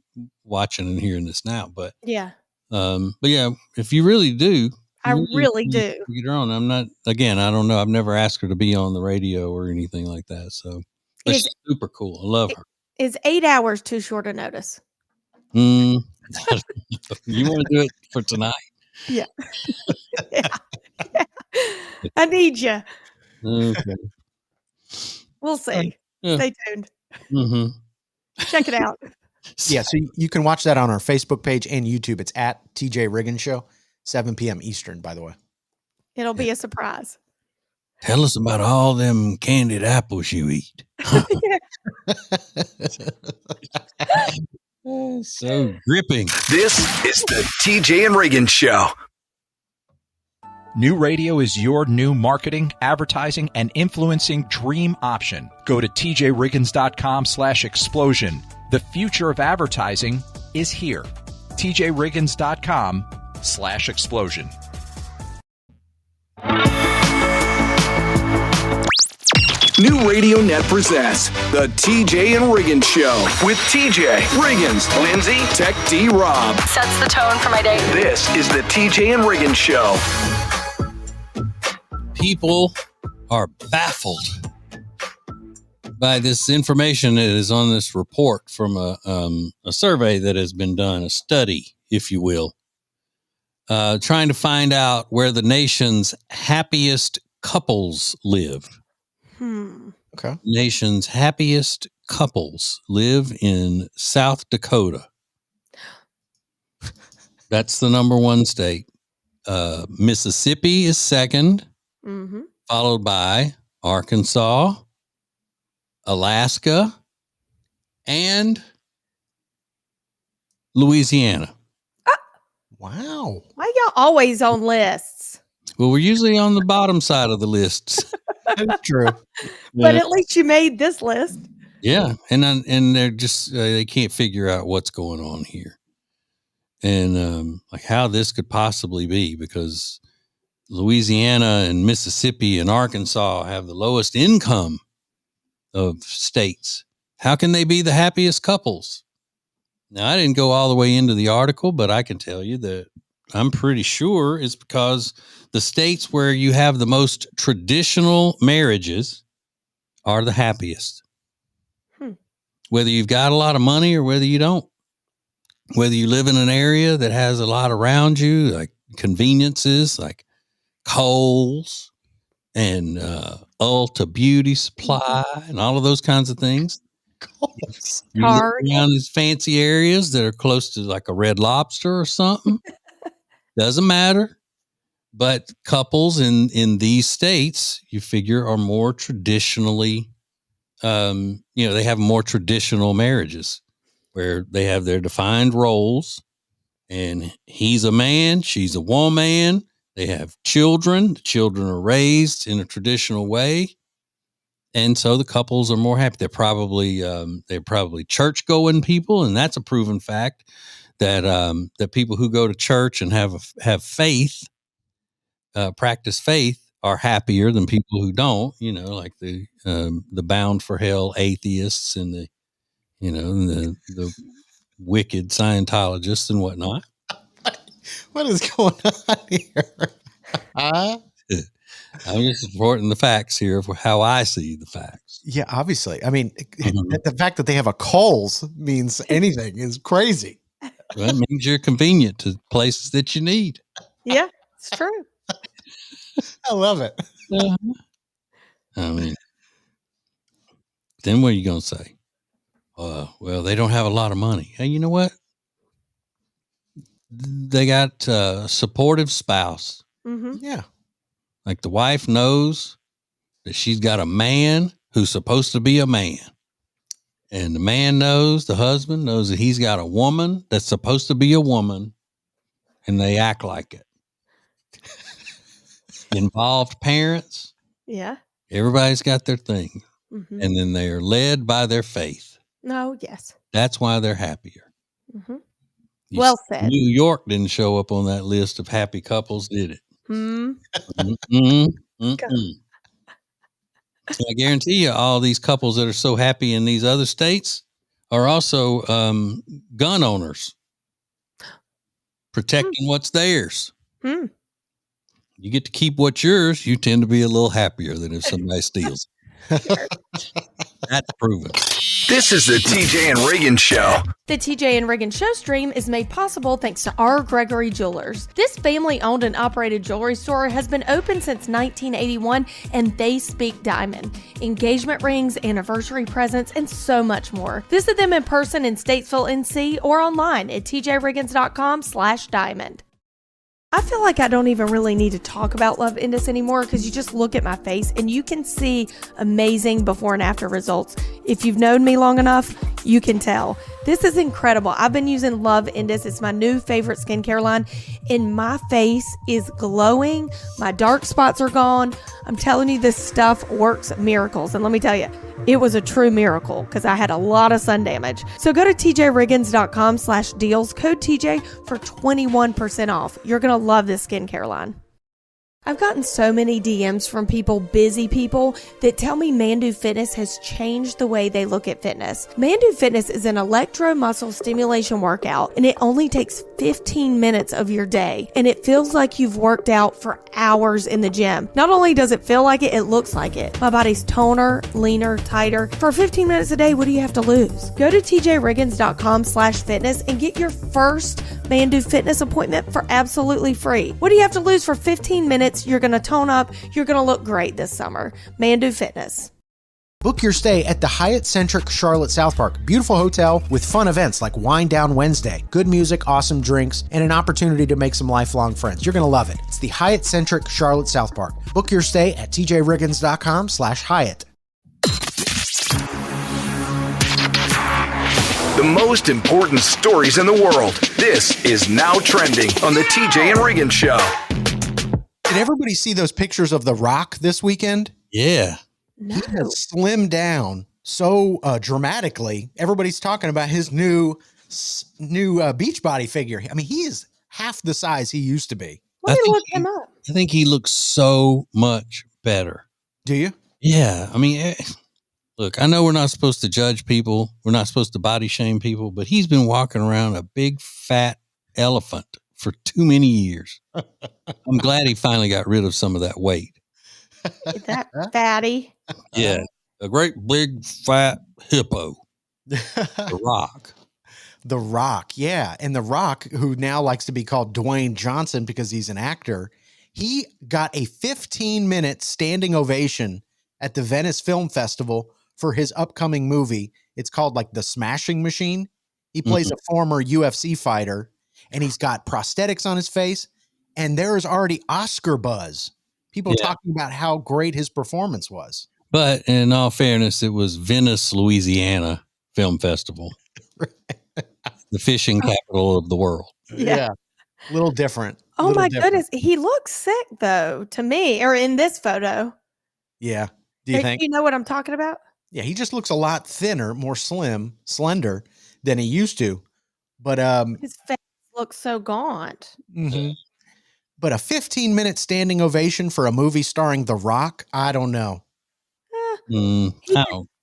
watching and hearing this now. But yeah, if you really do, I really do. Get her on. I'm not. Again, I don't know. I've never asked her to be on the radio or anything like that. So she's super cool. I love her. Is 8 hours too short a notice? You want to do it for tonight? Yeah. Yeah. I need you. Okay. We'll see. Yeah. Stay tuned. Mm-hmm. Check it out. Yeah, so you can watch that on our Facebook page and YouTube. It's at TJ Riggins Show, 7 p.m. Eastern, by the way. It'll be a surprise. Tell us about all them candied apples you eat. So gripping. This is the TJ and Riggins Show. New radio is your new marketing, advertising, and influencing dream option. Go to tjriggins.com/explosion. The future of advertising is here. tjriggins.com/explosion. New Radio Net presents the TJ and Riggins Show with TJ, Riggins, Lindsay, Tech D Rob. Sets the tone for my day. This is the TJ and Riggins Show. People are baffled by this information that is on this report from a survey that has been done, a study, if you will, trying to find out where the nation's happiest couples live. Okay. Nation's happiest couples live in South Dakota. That's the number one state. Mississippi is second, followed by Arkansas, Alaska, and Louisiana. Wow. Why y'all always on lists? Well, we're usually on the bottom side of the lists. That's true. But at least you made this list. Yeah, and they're just they can't figure out what's going on here, and like how this could possibly be, because Louisiana and Mississippi and Arkansas have the lowest income of states. How can they be the happiest couples? Now, I didn't go all the way into the article, but I can tell you that I'm pretty sure it's because the states where you have the most traditional marriages are the happiest. Whether you've got a lot of money or whether you don't, whether you live in an area that has a lot around you, like conveniences, like Kohl's and Ulta Beauty Supply and all of those kinds of things. You live around these fancy areas that are close to like a Red Lobster or something. Doesn't matter. But couples in these states, you figure, are more traditionally, they have more traditional marriages where they have their defined roles, and he's a man, she's a woman. They have children. The children are raised in a traditional way. And so the couples are more happy. They're probably church going people. And that's a proven fact that people who go to church and have faith, practice faith, are happier than people who don't, like the bound for hell atheists and the wicked Scientologists and whatnot. What is going on here? I'm just reporting the facts here of how I see the facts. Yeah, obviously. I mean, the fact that they have a Kohl's means anything is crazy. Well, it means you're convenient to places that you need. Yeah, it's true. I love it. I mean, then what are you going to say? Well, they don't have a lot of money. Hey, you know what? They got a supportive spouse. Yeah. Like the wife knows that she's got a man who's supposed to be a man. And the man knows, the husband knows that he's got a woman that's supposed to be a woman, and they act like it. Involved parents. Yeah. Everybody's got their thing. And then they are led by their faith. No, yes. That's why they're happier. Well said. New York didn't show up on that list of happy couples, did it? I guarantee you all these couples that are so happy in these other states are also gun owners protecting what's theirs. You get to keep what's yours, you tend to be a little happier than if somebody steals it. That's proven. This is the TJ and Riggins Show. The TJ and Riggins Show stream is made possible thanks to R. Gregory Jewelers. This family-owned and operated jewelry store has been open since 1981, and they speak diamond. Engagement rings, anniversary presents, and so much more. Visit them in person in Statesville, NC, or online at tjriggins.com/diamond. I feel like I don't even really need to talk about Love Indus anymore because you just look at my face and you can see amazing before and after results. If you've known me long enough, you can tell. This is incredible. I've been using Love Indus. It's my new favorite skincare line, and my face is glowing. My dark spots are gone. I'm telling you, this stuff works miracles. And let me tell you, it was a true miracle because I had a lot of sun damage. So go to tjriggins.com/deals, code TJ for 21% off. You're going to love this skincare line. I've gotten so many DMs from busy people, that tell me Mandu Fitness has changed the way they look at fitness. Mandu Fitness is an electro-muscle stimulation workout, and it only takes 15 minutes of your day, and it feels like you've worked out for hours in the gym. Not only does it feel like it, it looks like it. My body's toner, leaner, tighter. For 15 minutes a day, what do you have to lose? Go to tjriggins.com/fitness and get your first Mandu Fitness appointment for absolutely free. What do you have to lose for 15 minutes? You're going to tone up. You're going to look great this summer. Mandu Fitness. Book your stay at the Hyatt-centric Charlotte South Park. Beautiful hotel with fun events like Wine Down Wednesday, good music, awesome drinks, and an opportunity to make some lifelong friends. You're going to love it. It's the Hyatt-centric Charlotte South Park. Book your stay at tjriggins.com/Hyatt. The most important stories in the world. This is Now Trending on the TJ and Riggins Show. Did everybody see those pictures of The Rock this weekend? Yeah. No. He has slimmed down so dramatically. Everybody's talking about his new Beachbody figure. I mean, he is half the size he used to be. Let me look him up. I think he looks so much better. Do you? Yeah. I mean, look, I know we're not supposed to judge people. We're not supposed to body shame people, but he's been walking around a big fat elephant for too many years. I'm glad he finally got rid of some of that weight. Is that fatty? Yeah. A great big fat hippo. The Rock. The Rock, yeah. And The Rock, who now likes to be called Dwayne Johnson because he's an actor, he got a 15-minute standing ovation at the Venice Film Festival for his upcoming movie. It's called like The Smashing Machine. He plays a former UFC fighter, and he's got prosthetics on his face, and there is already Oscar buzz. People talking about how great his performance was. But in all fairness, it was Venice, Louisiana Film Festival. The fishing capital of the world. Yeah. A little different. Oh my goodness. He looks sick though, to me, or in this photo. Yeah. Do you think? You know what I'm talking about? Yeah, he just looks a lot thinner, more slender than he used to. But his face looks so gaunt. Mm-hmm. But a 15-minute standing ovation for a movie starring The Rock, I don't know. I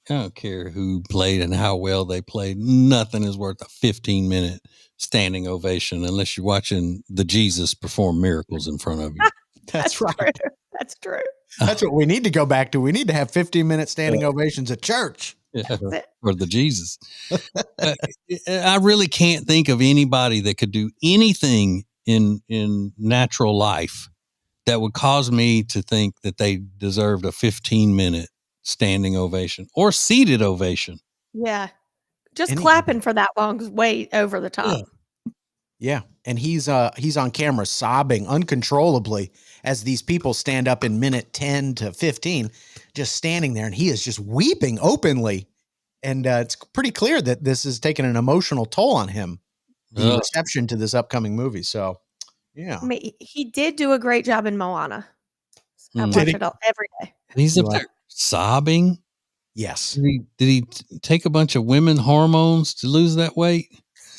don't care who played and how well they played. Nothing is worth a 15-minute standing ovation unless you're watching the Jesus perform miracles in front of you. That's right. True. That's true. That's what we need to go back to. We need to have 15-minute standing ovations at church. Yeah, or the Jesus. I really can't think of anybody that could do anything in natural life that would cause me to think that they deserved a 15-minute standing ovation or seated ovation. Yeah. Just clapping for that long is way over the top. Yeah. And he's on camera sobbing uncontrollably as these people stand up in minute 10 to 15, just standing there. And he is just weeping openly. And it's pretty clear that this has taken an emotional toll on him, the reception to this upcoming movie. So, yeah. I mean, he did do a great job in Moana. I watch it every day. He's up there sobbing. Yes. Did he take a bunch of women hormones to lose that weight?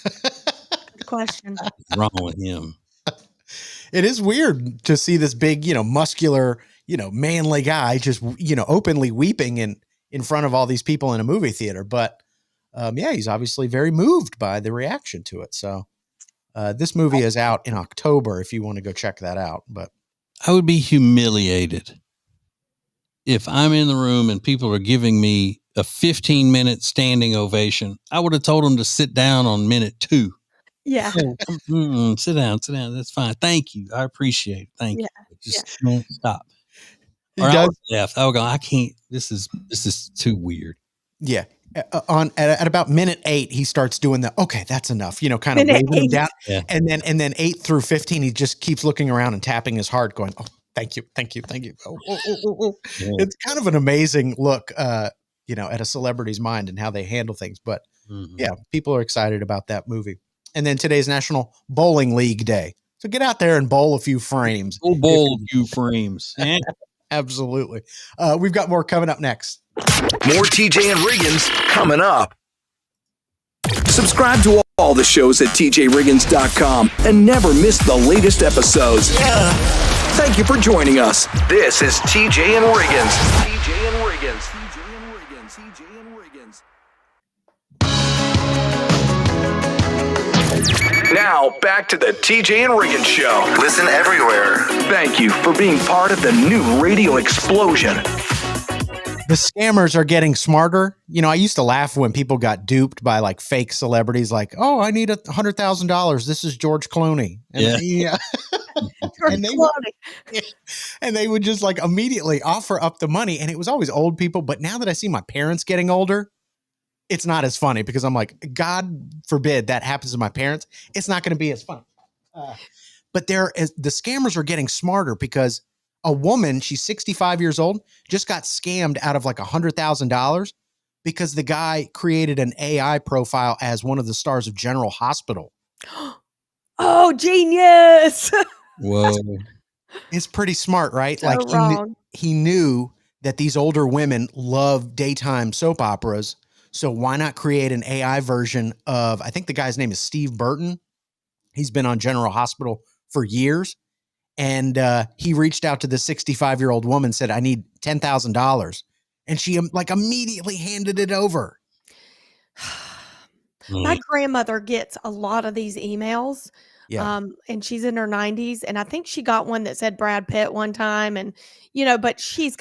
Good question. What's wrong with him? It is weird to see this big, muscular, manly guy just, openly weeping in front of all these people in a movie theater. But he's obviously very moved by the reaction to it. So this movie is out in October if you want to go check that out. But I would be humiliated if I'm in the room and people are giving me a 15-minute standing ovation. I would have told them to sit down on minute 2. Yeah. Sit down. That's fine. Thank you. I appreciate it. Thank you. Just stop. Or I would left. I would go, I can't. This is too weird. Yeah. At about minute 8, he starts doing okay, that's enough, kind of waving him down. Yeah. And then 8 through 15, he just keeps looking around and tapping his heart going, oh, thank you. Oh. Yeah. It's kind of an amazing look, at a celebrity's mind and how they handle things. But people are excited about that movie. And then today's National Bowling League Day. So get out there and bowl a few frames. We'll bowl a few frames. Absolutely. We've got more coming up next. More TJ and Riggins coming up. Subscribe to all the shows at tjriggins.com and never miss the latest episodes. Thank you for joining us. This is TJ and Riggins. TJ and Riggins. TJ and Riggins. TJ and Riggins. Now, back to the TJ and Riggins Show. Listen everywhere. Thank you for being part of the new radio explosion. The scammers are getting smarter. You know, I used to laugh when people got duped by like fake celebrities like, oh, I need $100,000. This is George Clooney. And and they would just like immediately offer up the money. And it was always old people. But now that I see my parents getting older, it's not as funny because I'm like, God forbid that happens to my parents. It's not going to be as fun. But the scammers are getting smarter because a woman, she's 65 years old, just got scammed out of like $100,000 because the guy created an AI profile as one of the stars of General Hospital. Oh, genius. Whoa. It's pretty smart, right? So like wrong. he knew that these older women love daytime soap operas. So why not create an AI version of, I think the guy's name is Steve Burton. He's been on General Hospital for years. And he reached out to the 65-year-old woman, said, I need $10,000. And she like immediately handed it over. My grandmother gets a lot of these emails. Yeah. And she's in her 90s. And I think she got one that said Brad Pitt one time. And, you know, but she's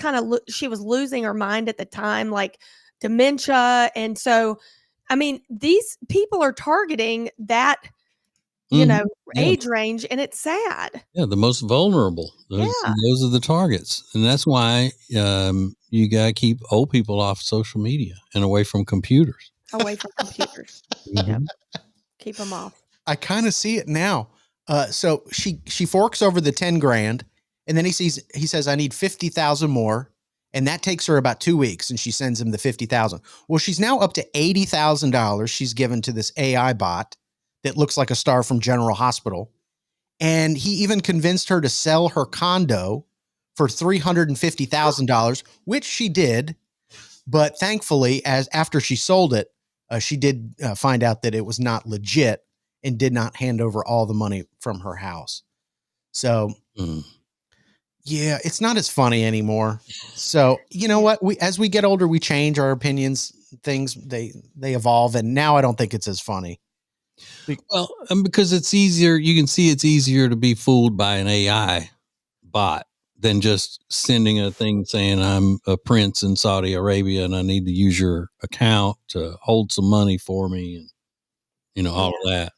she was losing her mind at the time, like dementia. And so, I mean, these people are targeting that, you know, age range, and it's sad. Yeah, the most vulnerable. Those are the targets. And that's why you got to keep old people off social media and away from computers. Away from computers. Yep. Keep them off. I kind of see it now. So she forks over the 10 grand, and then he says, I need 50,000 more. And that takes her about 2 weeks, and she sends him the 50,000. Well, she's now up to $80,000 she's given to this AI bot that looks like a star from General Hospital. And he even convinced her to sell her condo for $350,000, which she did. But thankfully, after she sold it, she did find out that it was not legit and did not hand over all the money from her house. So, yeah, it's not as funny anymore. So, you know what? As we get older, we change our opinions. Things, they evolve. And now I don't think it's as funny. Well, because it's easier, you can see it's easier to be fooled by an AI bot than just sending a thing saying I'm a prince in Saudi Arabia and I need to use your account to hold some money for me and, you know, all of that.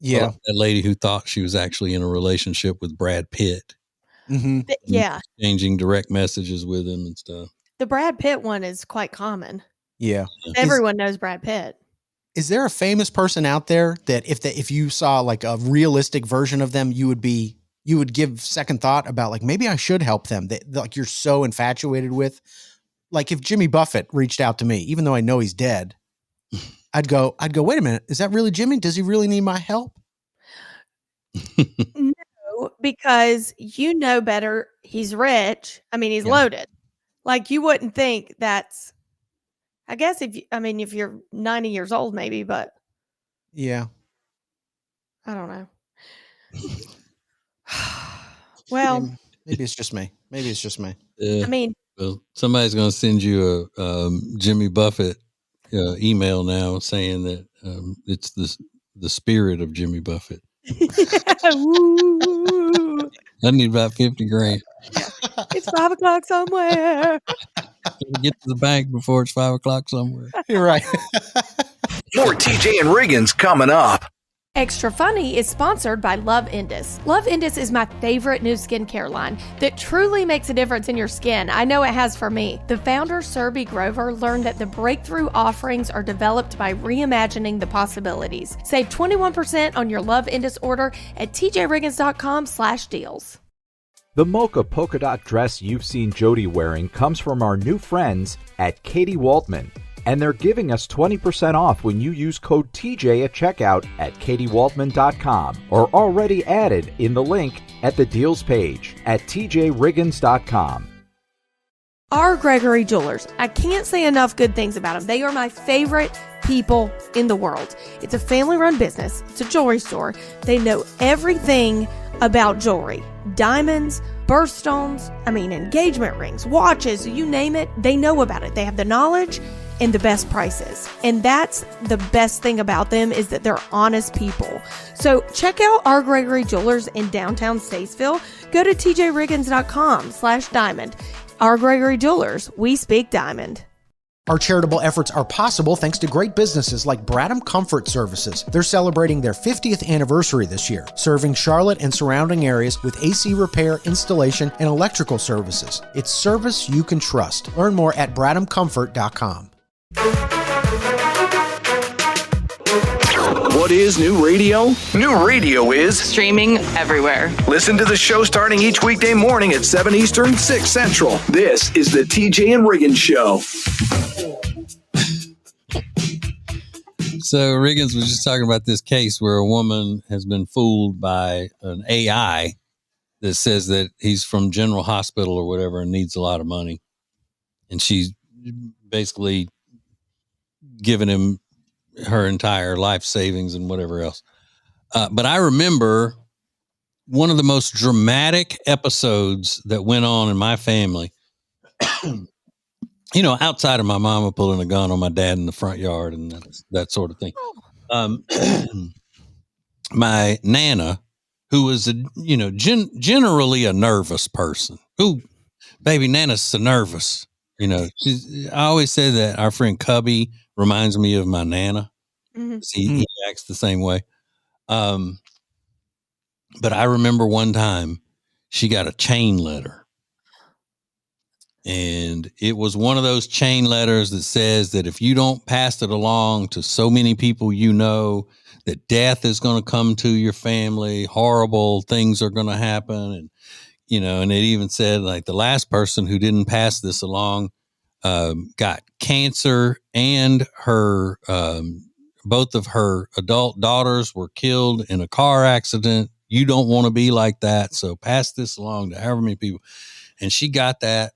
Yeah. Like that lady who thought she was actually in a relationship with Brad Pitt. Mm-hmm. Yeah. Exchanging direct messages with him and stuff. The Brad Pitt one is quite common. Yeah. Everyone knows Brad Pitt. Is there a famous person out there that if you saw like a realistic version of them, you would give second thought about like, maybe I should help them that like you're so infatuated with? Like if Jimmy Buffett reached out to me, even though I know he's dead, I'd go, wait a minute. Is that really Jimmy? Does he really need my help? No, because you know better. He's rich. I mean, he's loaded. Like you wouldn't think that's, I guess if you're 90 years old, maybe, but yeah, I don't know. Well, maybe it's just me. I mean, well, somebody's going to send you a Jimmy Buffett email now saying that it's the spirit of Jimmy Buffett. I need about 50 grand. It's 5 o'clock somewhere. Get to the bank before it's 5 o'clock somewhere. You're right. More TJ and Riggins coming up. Extra Funny is sponsored by Love Indus. Love Indus is my favorite new skincare line that truly makes a difference in your skin. I know it has for me. The founder, Surbhi Grover, learned that the breakthrough offerings are developed by reimagining the possibilities. Save 21% on your Love Indus order at tjriggins.com/deals. The mocha polka dot dress you've seen Jody wearing comes from our new friends at Katie Waltman. And they're giving us 20% off when you use code TJ at checkout at katiewaltman.com or already added in the link at the deals page at tjriggins.com. R. Gregory Jewelers. I can't say enough good things about them. They are my favorite people in the world. It's a family-run business. It's a jewelry store. They know everything about jewelry. Diamonds, birthstones, engagement rings, watches, you name it, they know about it. They have the knowledge and the best prices. And that's the best thing about them, is that they're honest people. So check out R. Gregory Jewelers in downtown Statesville. Go to tjriggins.com/diamond. R. Gregory Jewelers, we speak diamond. Our charitable efforts are possible thanks to great businesses like Bradham Comfort Services. They're celebrating their 50th anniversary this year, serving Charlotte and surrounding areas with AC repair, installation, and electrical services. It's service you can trust. Learn more at bradhamcomfort.com. What is new radio? New radio is Streaming everywhere. listen to the show starting each weekday morning at 7 Eastern, 6 Central. This is the TJ and Riggins Show. So Riggins was just talking about this case where a woman has been fooled by an AI that says that he's from General Hospital or whatever and needs a lot of money. And she's basically given him her entire life savings and whatever else. But I remember one of the most dramatic episodes that went on in my family. Outside of my mama pulling a gun on my dad in the front yard and that sort of thing. My Nana, who was generally a nervous person. Ooh, baby, Nana's so nervous. I always say that our friend Cubby reminds me of my Nana. Mm-hmm. He acts the same way. But I remember one time she got a chain letter. And it was one of those chain letters that says that if you don't pass it along to so many people, that death is going to come to your family, horrible things are going to happen. And, and it even said like the last person who didn't pass this along got cancer, and her both of her adult daughters were killed in a car accident. You don't want to be like that. So pass this along to however many people. And she got that.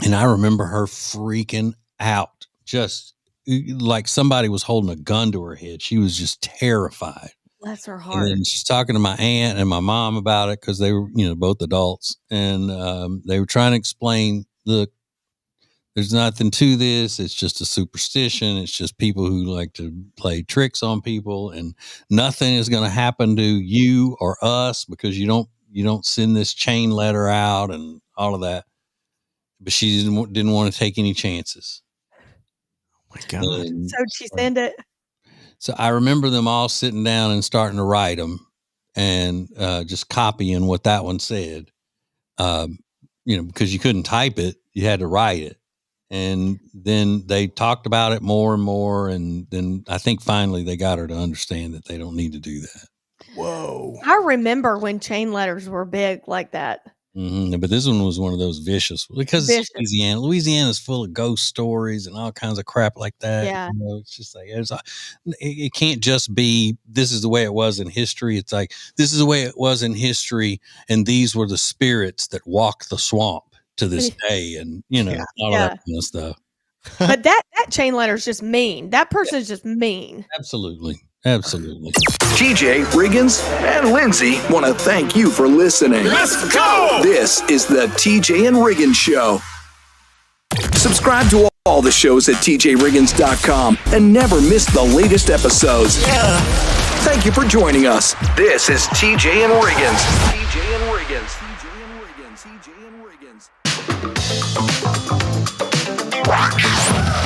And I remember her freaking out, just like somebody was holding a gun to her head. She was just terrified. Bless her heart. And then she's talking to my aunt and my mom about it because they were, both adults. And they were trying to explain, look, there's nothing to this. It's just a superstition. It's just people who like to play tricks on people, and nothing is going to happen to you or us because you don't send this chain letter out and all of that. But she didn't want to take any chances. Oh my God. So she sent it. So I remember them all sitting down and starting to write them and just copying what that one said. Because you couldn't type it, you had to write it. And then they talked about it more and more. And then I think finally they got her to understand that they don't need to do that. Whoa. I remember when chain letters were big like that. Mm-hmm. But this one was one of those vicious because it's Louisiana. Louisiana's full of ghost stories and all kinds of crap like that. Yeah. It's just like, it can't just be, this is the way it was in history. It's like, this is the way it was in history. And these were the spirits that walk the swamp to this day. And, all of that kind of stuff. But that chain letter is just mean. That person is just mean. Absolutely. TJ, Riggins, and Lindsay want to thank you for listening. Let's go! This is the TJ and Riggins Show. Subscribe to all the shows at tjriggins.com and never miss the latest episodes. Thank you for joining us. This is TJ and Riggins. TJ and Riggins. TJ and Riggins. TJ and Riggins.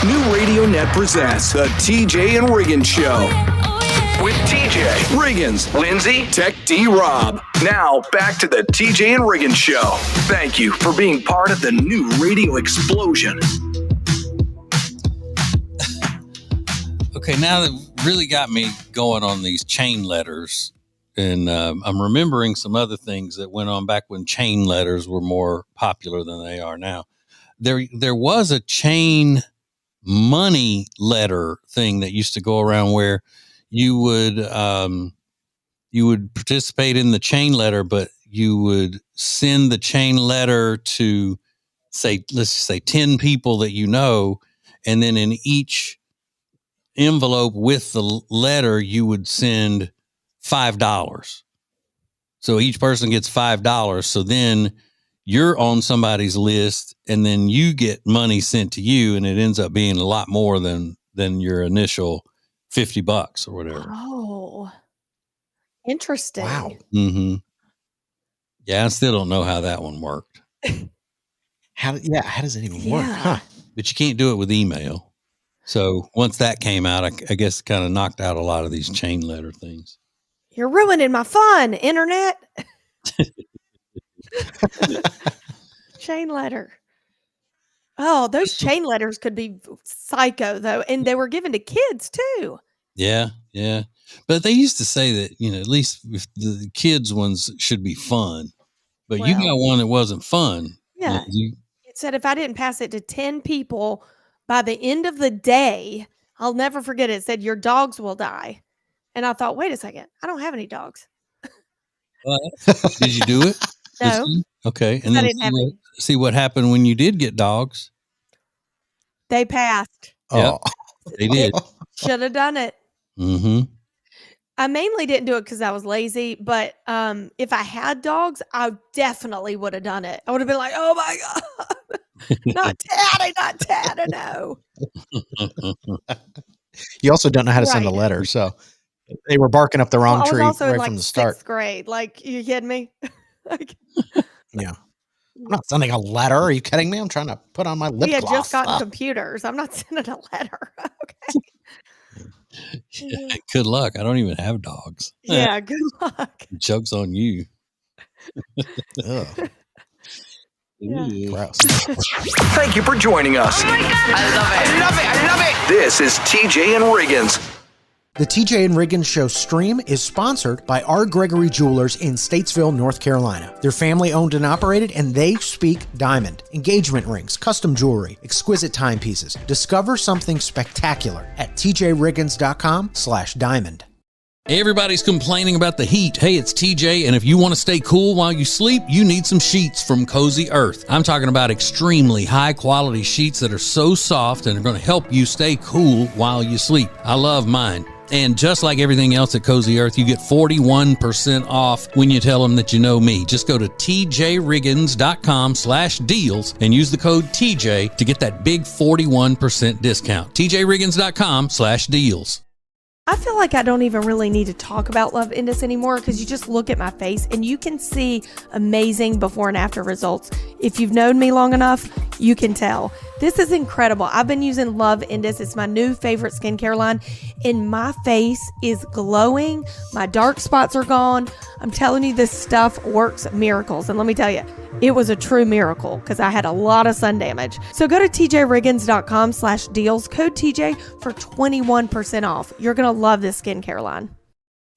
New Radio Net presents the TJ and Riggins Show. With TJ, Riggins, Lindsay, Tech D Rob. Now, back to the TJ and Riggins Show. Thank you for being part of the new radio explosion. Okay, now that really got me going on these chain letters, and I'm remembering some other things that went on back when chain letters were more popular than they are now. There was a chain money letter thing that used to go around where you would participate in the chain letter, but you would send the chain letter to let's just say 10 people that you know, and then in each envelope with the letter, you would send $5. So each person gets $5. So then you're on somebody's list, and then you get money sent to you, and it ends up being a lot more than your initial $50 or whatever. Oh, interesting. Wow. Mm-hmm. Yeah, I still don't know how that one worked. How does it even work? Huh? But you can't do it with email. So once that came out, I guess it kind of knocked out a lot of these chain letter things. You're ruining my fun, internet. Chain letter. Oh, those chain letters could be psycho though, and they were given to kids too. Yeah, yeah. But they used to say that, at least if the kids ones should be fun. But you got one that wasn't fun. Yeah. It said if I didn't pass it to 10 people by the end of the day, I'll never forget it. It said your dogs will die. And I thought, wait a second, I don't have any dogs. Did you do it? No. Okay. And then see what happened when you did get dogs. They passed. Oh, they did. Should have done it. Mm-hmm. I mainly didn't do it because I was lazy, but if I had dogs, I definitely would have done it. I would have been like, oh my God, not Taddy, no. You also don't know how to send a letter, so they were barking up the wrong tree right from the start. 6th grade. Like, you kidding me? Yeah. I'm not sending a letter. Are you kidding me? I'm trying to put on my lip gloss. We had just gotten computers. I'm not sending a letter. Okay. Yeah, good luck. I don't even have dogs. Yeah, good luck. Joke's on you. Ugh. Yeah. Gross. Thank you for joining us. Oh my God. I love it. This is TJ and Riggins. The TJ and Riggins Show stream is sponsored by R. Gregory Jewelers in Statesville, North Carolina. They're family owned and operated, and they speak diamond. Engagement rings, custom jewelry, exquisite timepieces. Discover something spectacular at tjriggins.com/diamond. Everybody's complaining about the heat. Hey, it's TJ, and if you want to stay cool while you sleep, you need some sheets from Cozy Earth. I'm talking about extremely high-quality sheets that are so soft and are going to help you stay cool while you sleep. I love mine. And just like everything else at Cozy Earth, you get 41% off when you tell them that you know me. Just go to tjriggins.com/deals and use the code TJ to get that big 41% discount. tjriggins.com/deals. I feel like I don't even really need to talk about Love Indus anymore because you just look at my face and you can see amazing before and after results. If you've known me long enough, you can tell. This is incredible. I've been using Love Indus. It's my new favorite skincare line, and my face is glowing. My dark spots are gone. I'm telling you, this stuff works miracles. And let me tell you, it was a true miracle because I had a lot of sun damage. So go to tjriggins.com/deals, code TJ for 21% off. You're going to love this skincare line.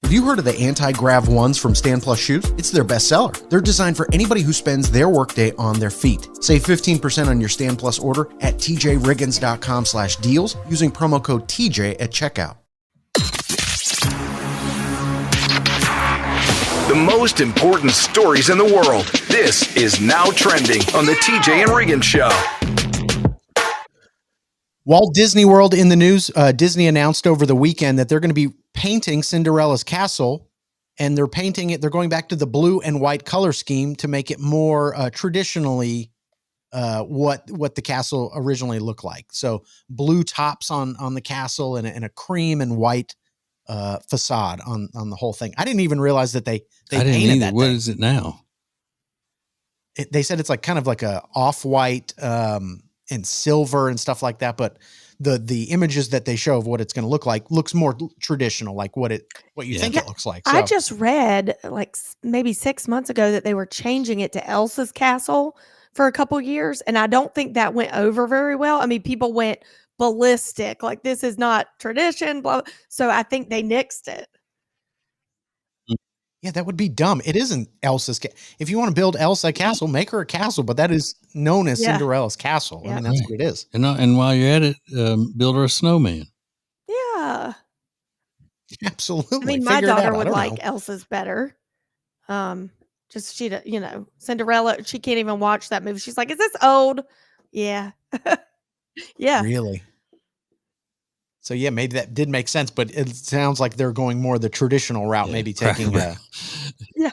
Have you heard of the anti-grav ones from Stand Plus Shoes? It's their bestseller. They're designed for anybody who spends their workday on their feet. Save 15% on your Stand Plus order at tjriggins.com/deals using promo code TJ at checkout. The most important stories in the world. This is Now Trending on the TJ and Riggins Show. Walt Disney World in the news. Disney announced over the weekend that they're going to be painting Cinderella's castle, and they're painting it. They're going back to the blue and white color scheme to make it more traditionally what the castle originally looked like. So blue tops on the castle and a cream and white facade on the whole thing. I didn't even realize that they painted that. What is it now? They said it's like kind of like a off-white and silver and stuff like that, but the images that they show of what it's going to look like looks more traditional, like what you think it looks like. So, I just read like maybe 6 months ago that they were changing it to Elsa's castle for a couple years, and I don't think that went over very well. I mean, people went ballistic, like this is not tradition, blah. So I think they nixed it. Yeah, that would be dumb. It isn't Elsa's. If you want to build Elsa a castle, make her a castle, but that is known as Cinderella's castle. Yeah. I mean, that's what it is. And while you're at it, build her a snowman. Yeah. Absolutely. I mean, my daughter would like Elsa's better. Just Cinderella. She can't even watch that movie. She's like, "Is this old?" Yeah, yeah, Really? So yeah, maybe that did make sense, but it sounds like they're going more the traditional route, maybe taking Cracker yeah.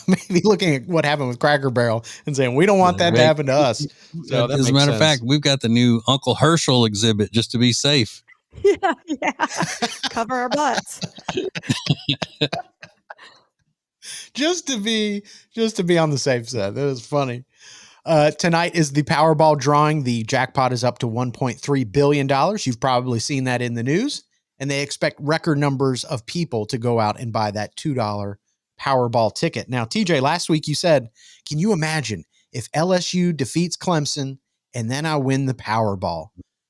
maybe looking at what happened with Cracker Barrel and saying we don't want that to happen to us. So that as a makes matter of sense. fact, we've got the new Uncle Herschel exhibit just to be safe. Yeah, yeah. Cover our butts. just to be on the safe side. That was funny. Tonight is the Powerball drawing. The jackpot is up to $1.3 billion. You've probably seen that in the news. And they expect record numbers of people to go out and buy that $2 Powerball ticket. Now, TJ, last week you said, can you imagine if LSU defeats Clemson and then I win the Powerball?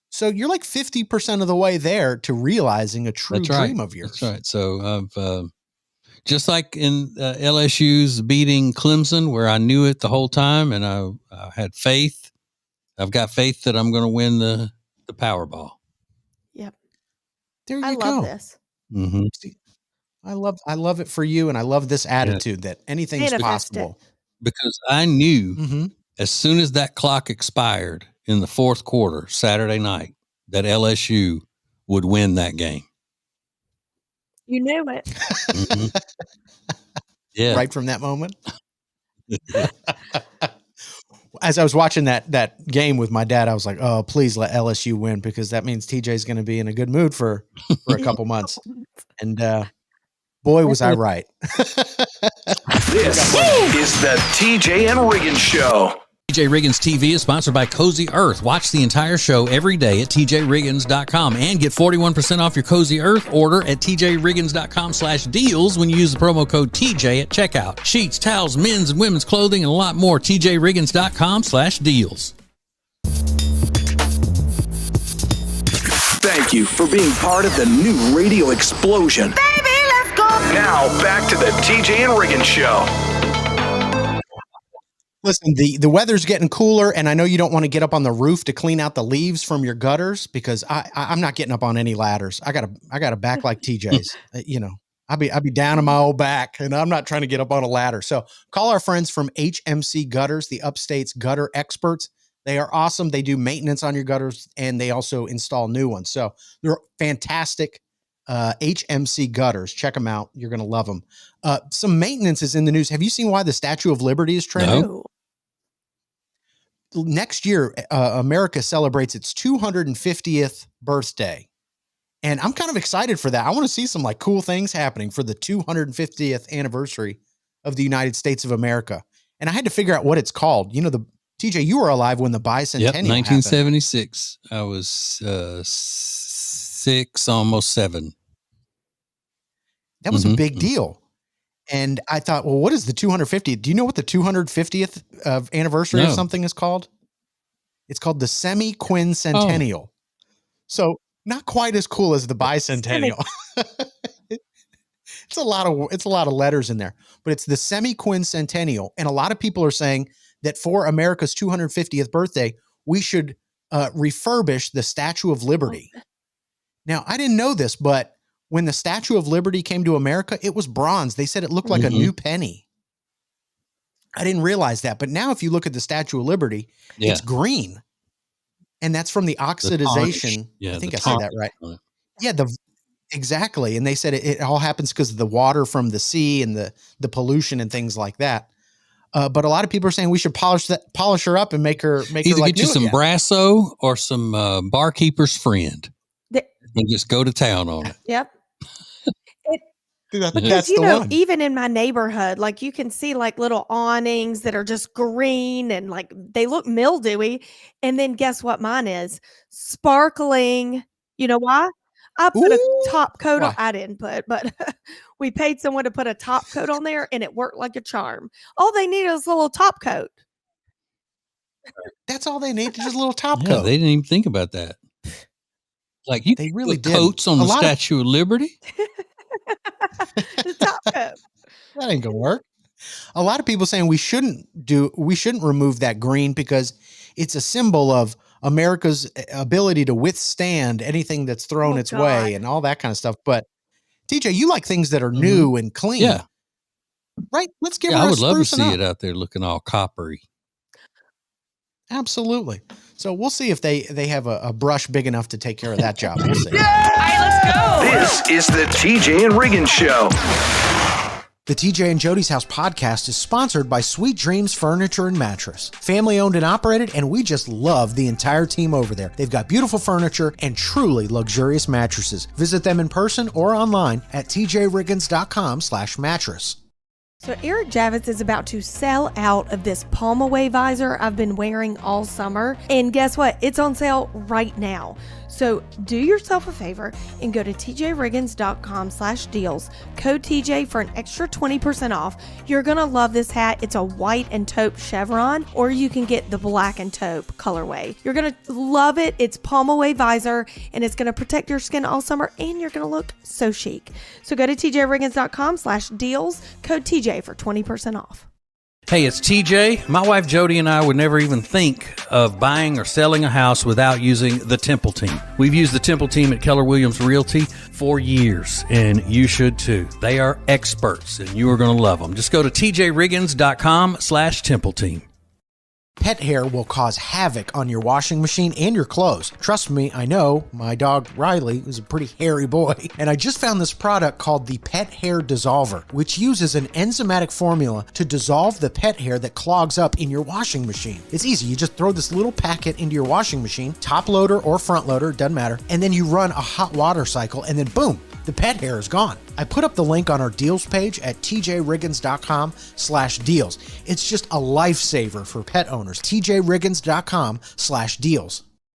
So you're like 50% of the way there to realizing a true dream of yours. That's right. So I've just like in LSU's beating Clemson, where I knew it the whole time, and I had faith. I've got faith that I'm going to win the Powerball. Yep. There you I go. love this. Mm-hmm. See, I love it for you, and I love this attitude that anything's possible. Because I knew as soon as that clock expired in the fourth quarter, Saturday night, that LSU would win that game. You knew it. Mm-hmm. Yeah. Right from that moment. As I was watching that game with my dad, I was like, "Oh, please let LSU win because that means TJ's going to be in a good mood for a couple months." And boy, was I right. This is the TJ and Riggins Show. TJ Riggins TV is sponsored by Cozy Earth. Watch the entire show every day at tjriggins.com and get 41% off your Cozy Earth order at tjriggins.com/deals when you use the promo code TJ at checkout. Sheets, towels, men's and women's clothing, and a lot more. tjriggins.com/deals. Thank you for being part of the new radio explosion. Baby, let's go. Now, back to the TJ and Riggins Show. Listen, the weather's getting cooler, and I know you don't want to get up on the roof to clean out the leaves from your gutters because I'm not getting up on any ladders. I got a back like TJ's. I'll be down on my old back, and I'm not trying to get up on a ladder. So call our friends from HMC Gutters, the Upstate's gutter experts. They are awesome. They do maintenance on your gutters, and they also install new ones. So they're fantastic. HMC Gutters. Check them out. You're going to love them. Some maintenance is in the news. Have you seen why the Statue of Liberty is trending? No. Next year, America celebrates its 250th birthday. And I'm kind of excited for that. I want to see some like cool things happening for the 250th anniversary of the United States of America. And I had to figure out what it's called. TJ, you were alive when the bicentennial Yep, 1976. happened. I was 6, almost 7. That was a big deal. And I thought, well, what is the 250th? Do you know what the 250th anniversary of something is called? It's called the semi-quincentennial. So not quite as cool as the bicentennial. It's a lot of letters in there, but it's the semi-quincentennial. And a lot of people are saying that for America's 250th birthday, we should refurbish the Statue of Liberty. Now, I didn't know this, but when the Statue of Liberty came to America, it was bronze. They said it looked like a new penny. I didn't realize that. But now if you look at the Statue of Liberty, it's green. And that's from the oxidization. I think I said that right. Yeah, exactly. And they said it all happens because of the water from the sea and the pollution and things like that. But a lot of people are saying we should polish her up and make her Either like get you some Brasso or some Barkeeper's Friend. And just go to town on it. Yep. That's the one. Even in my neighborhood, like you can see like little awnings that are just green and like they look mildewy. And then guess what mine is? Sparkling. You know why? I put a top coat on. I didn't put, but we paid someone to put a top coat on there and it worked like a charm. All they need is a little top coat. That's all they need, just a little top Yeah, coat. They didn't even think about that. Like they really put coats on the Statue of Liberty? The top coat. That ain't gonna work. A lot of people saying we shouldn't remove that green because it's a symbol of America's ability to withstand anything that's thrown its way and all that kind of stuff. But TJ, you like things that are new and clean. Yeah. Right? Let's give Yeah, her I a would love to sprucing see up. it out there looking all coppery. Absolutely. So we'll see if they have a brush big enough to take care of that job. We'll see. All right, let's go. This is the TJ and Riggins Show. The TJ and Jody's House podcast is sponsored by Sweet Dreams Furniture and Mattress. Family owned and operated, and we just love the entire team over there. They've got beautiful furniture and truly luxurious mattresses. Visit them in person or online at tjriggins.com/mattress. So Eric Javits is about to sell out of this palm away visor I've been wearing all summer. And guess what? It's on sale right now. So do yourself a favor and go to tjriggins.com/deals. Code TJ for an extra 20% off. You're going to love this hat. It's a white and taupe chevron, or you can get the black and taupe colorway. You're going to love it. It's palm away visor, and it's going to protect your skin all summer, and you're going to look so chic. So go to tjriggins.com/deals. Code TJ for 20% off. Hey, it's TJ. My wife Jody and I would never even think of buying or selling a house without using the Temple Team. We've used the Temple Team at Keller Williams Realty for years, and you should too. They are experts, and you are going to love them. Just go to tjriggins.com/Temple Team. Pet hair will cause havoc on your washing machine and your clothes. Trust me, I know. My dog Riley is a pretty hairy boy, and I just found this product called the Pet Hair Dissolver, which uses an enzymatic formula to dissolve the pet hair that clogs up in your washing machine. It's easy. You just throw this little packet into your washing machine, top loader or front loader, doesn't matter, and then you run a hot water cycle, and then boom, the pet hair is gone. I put up the link on our deals page at tjriggins.com/deals. It's just a lifesaver for pet owners. tjriggins.com/deals.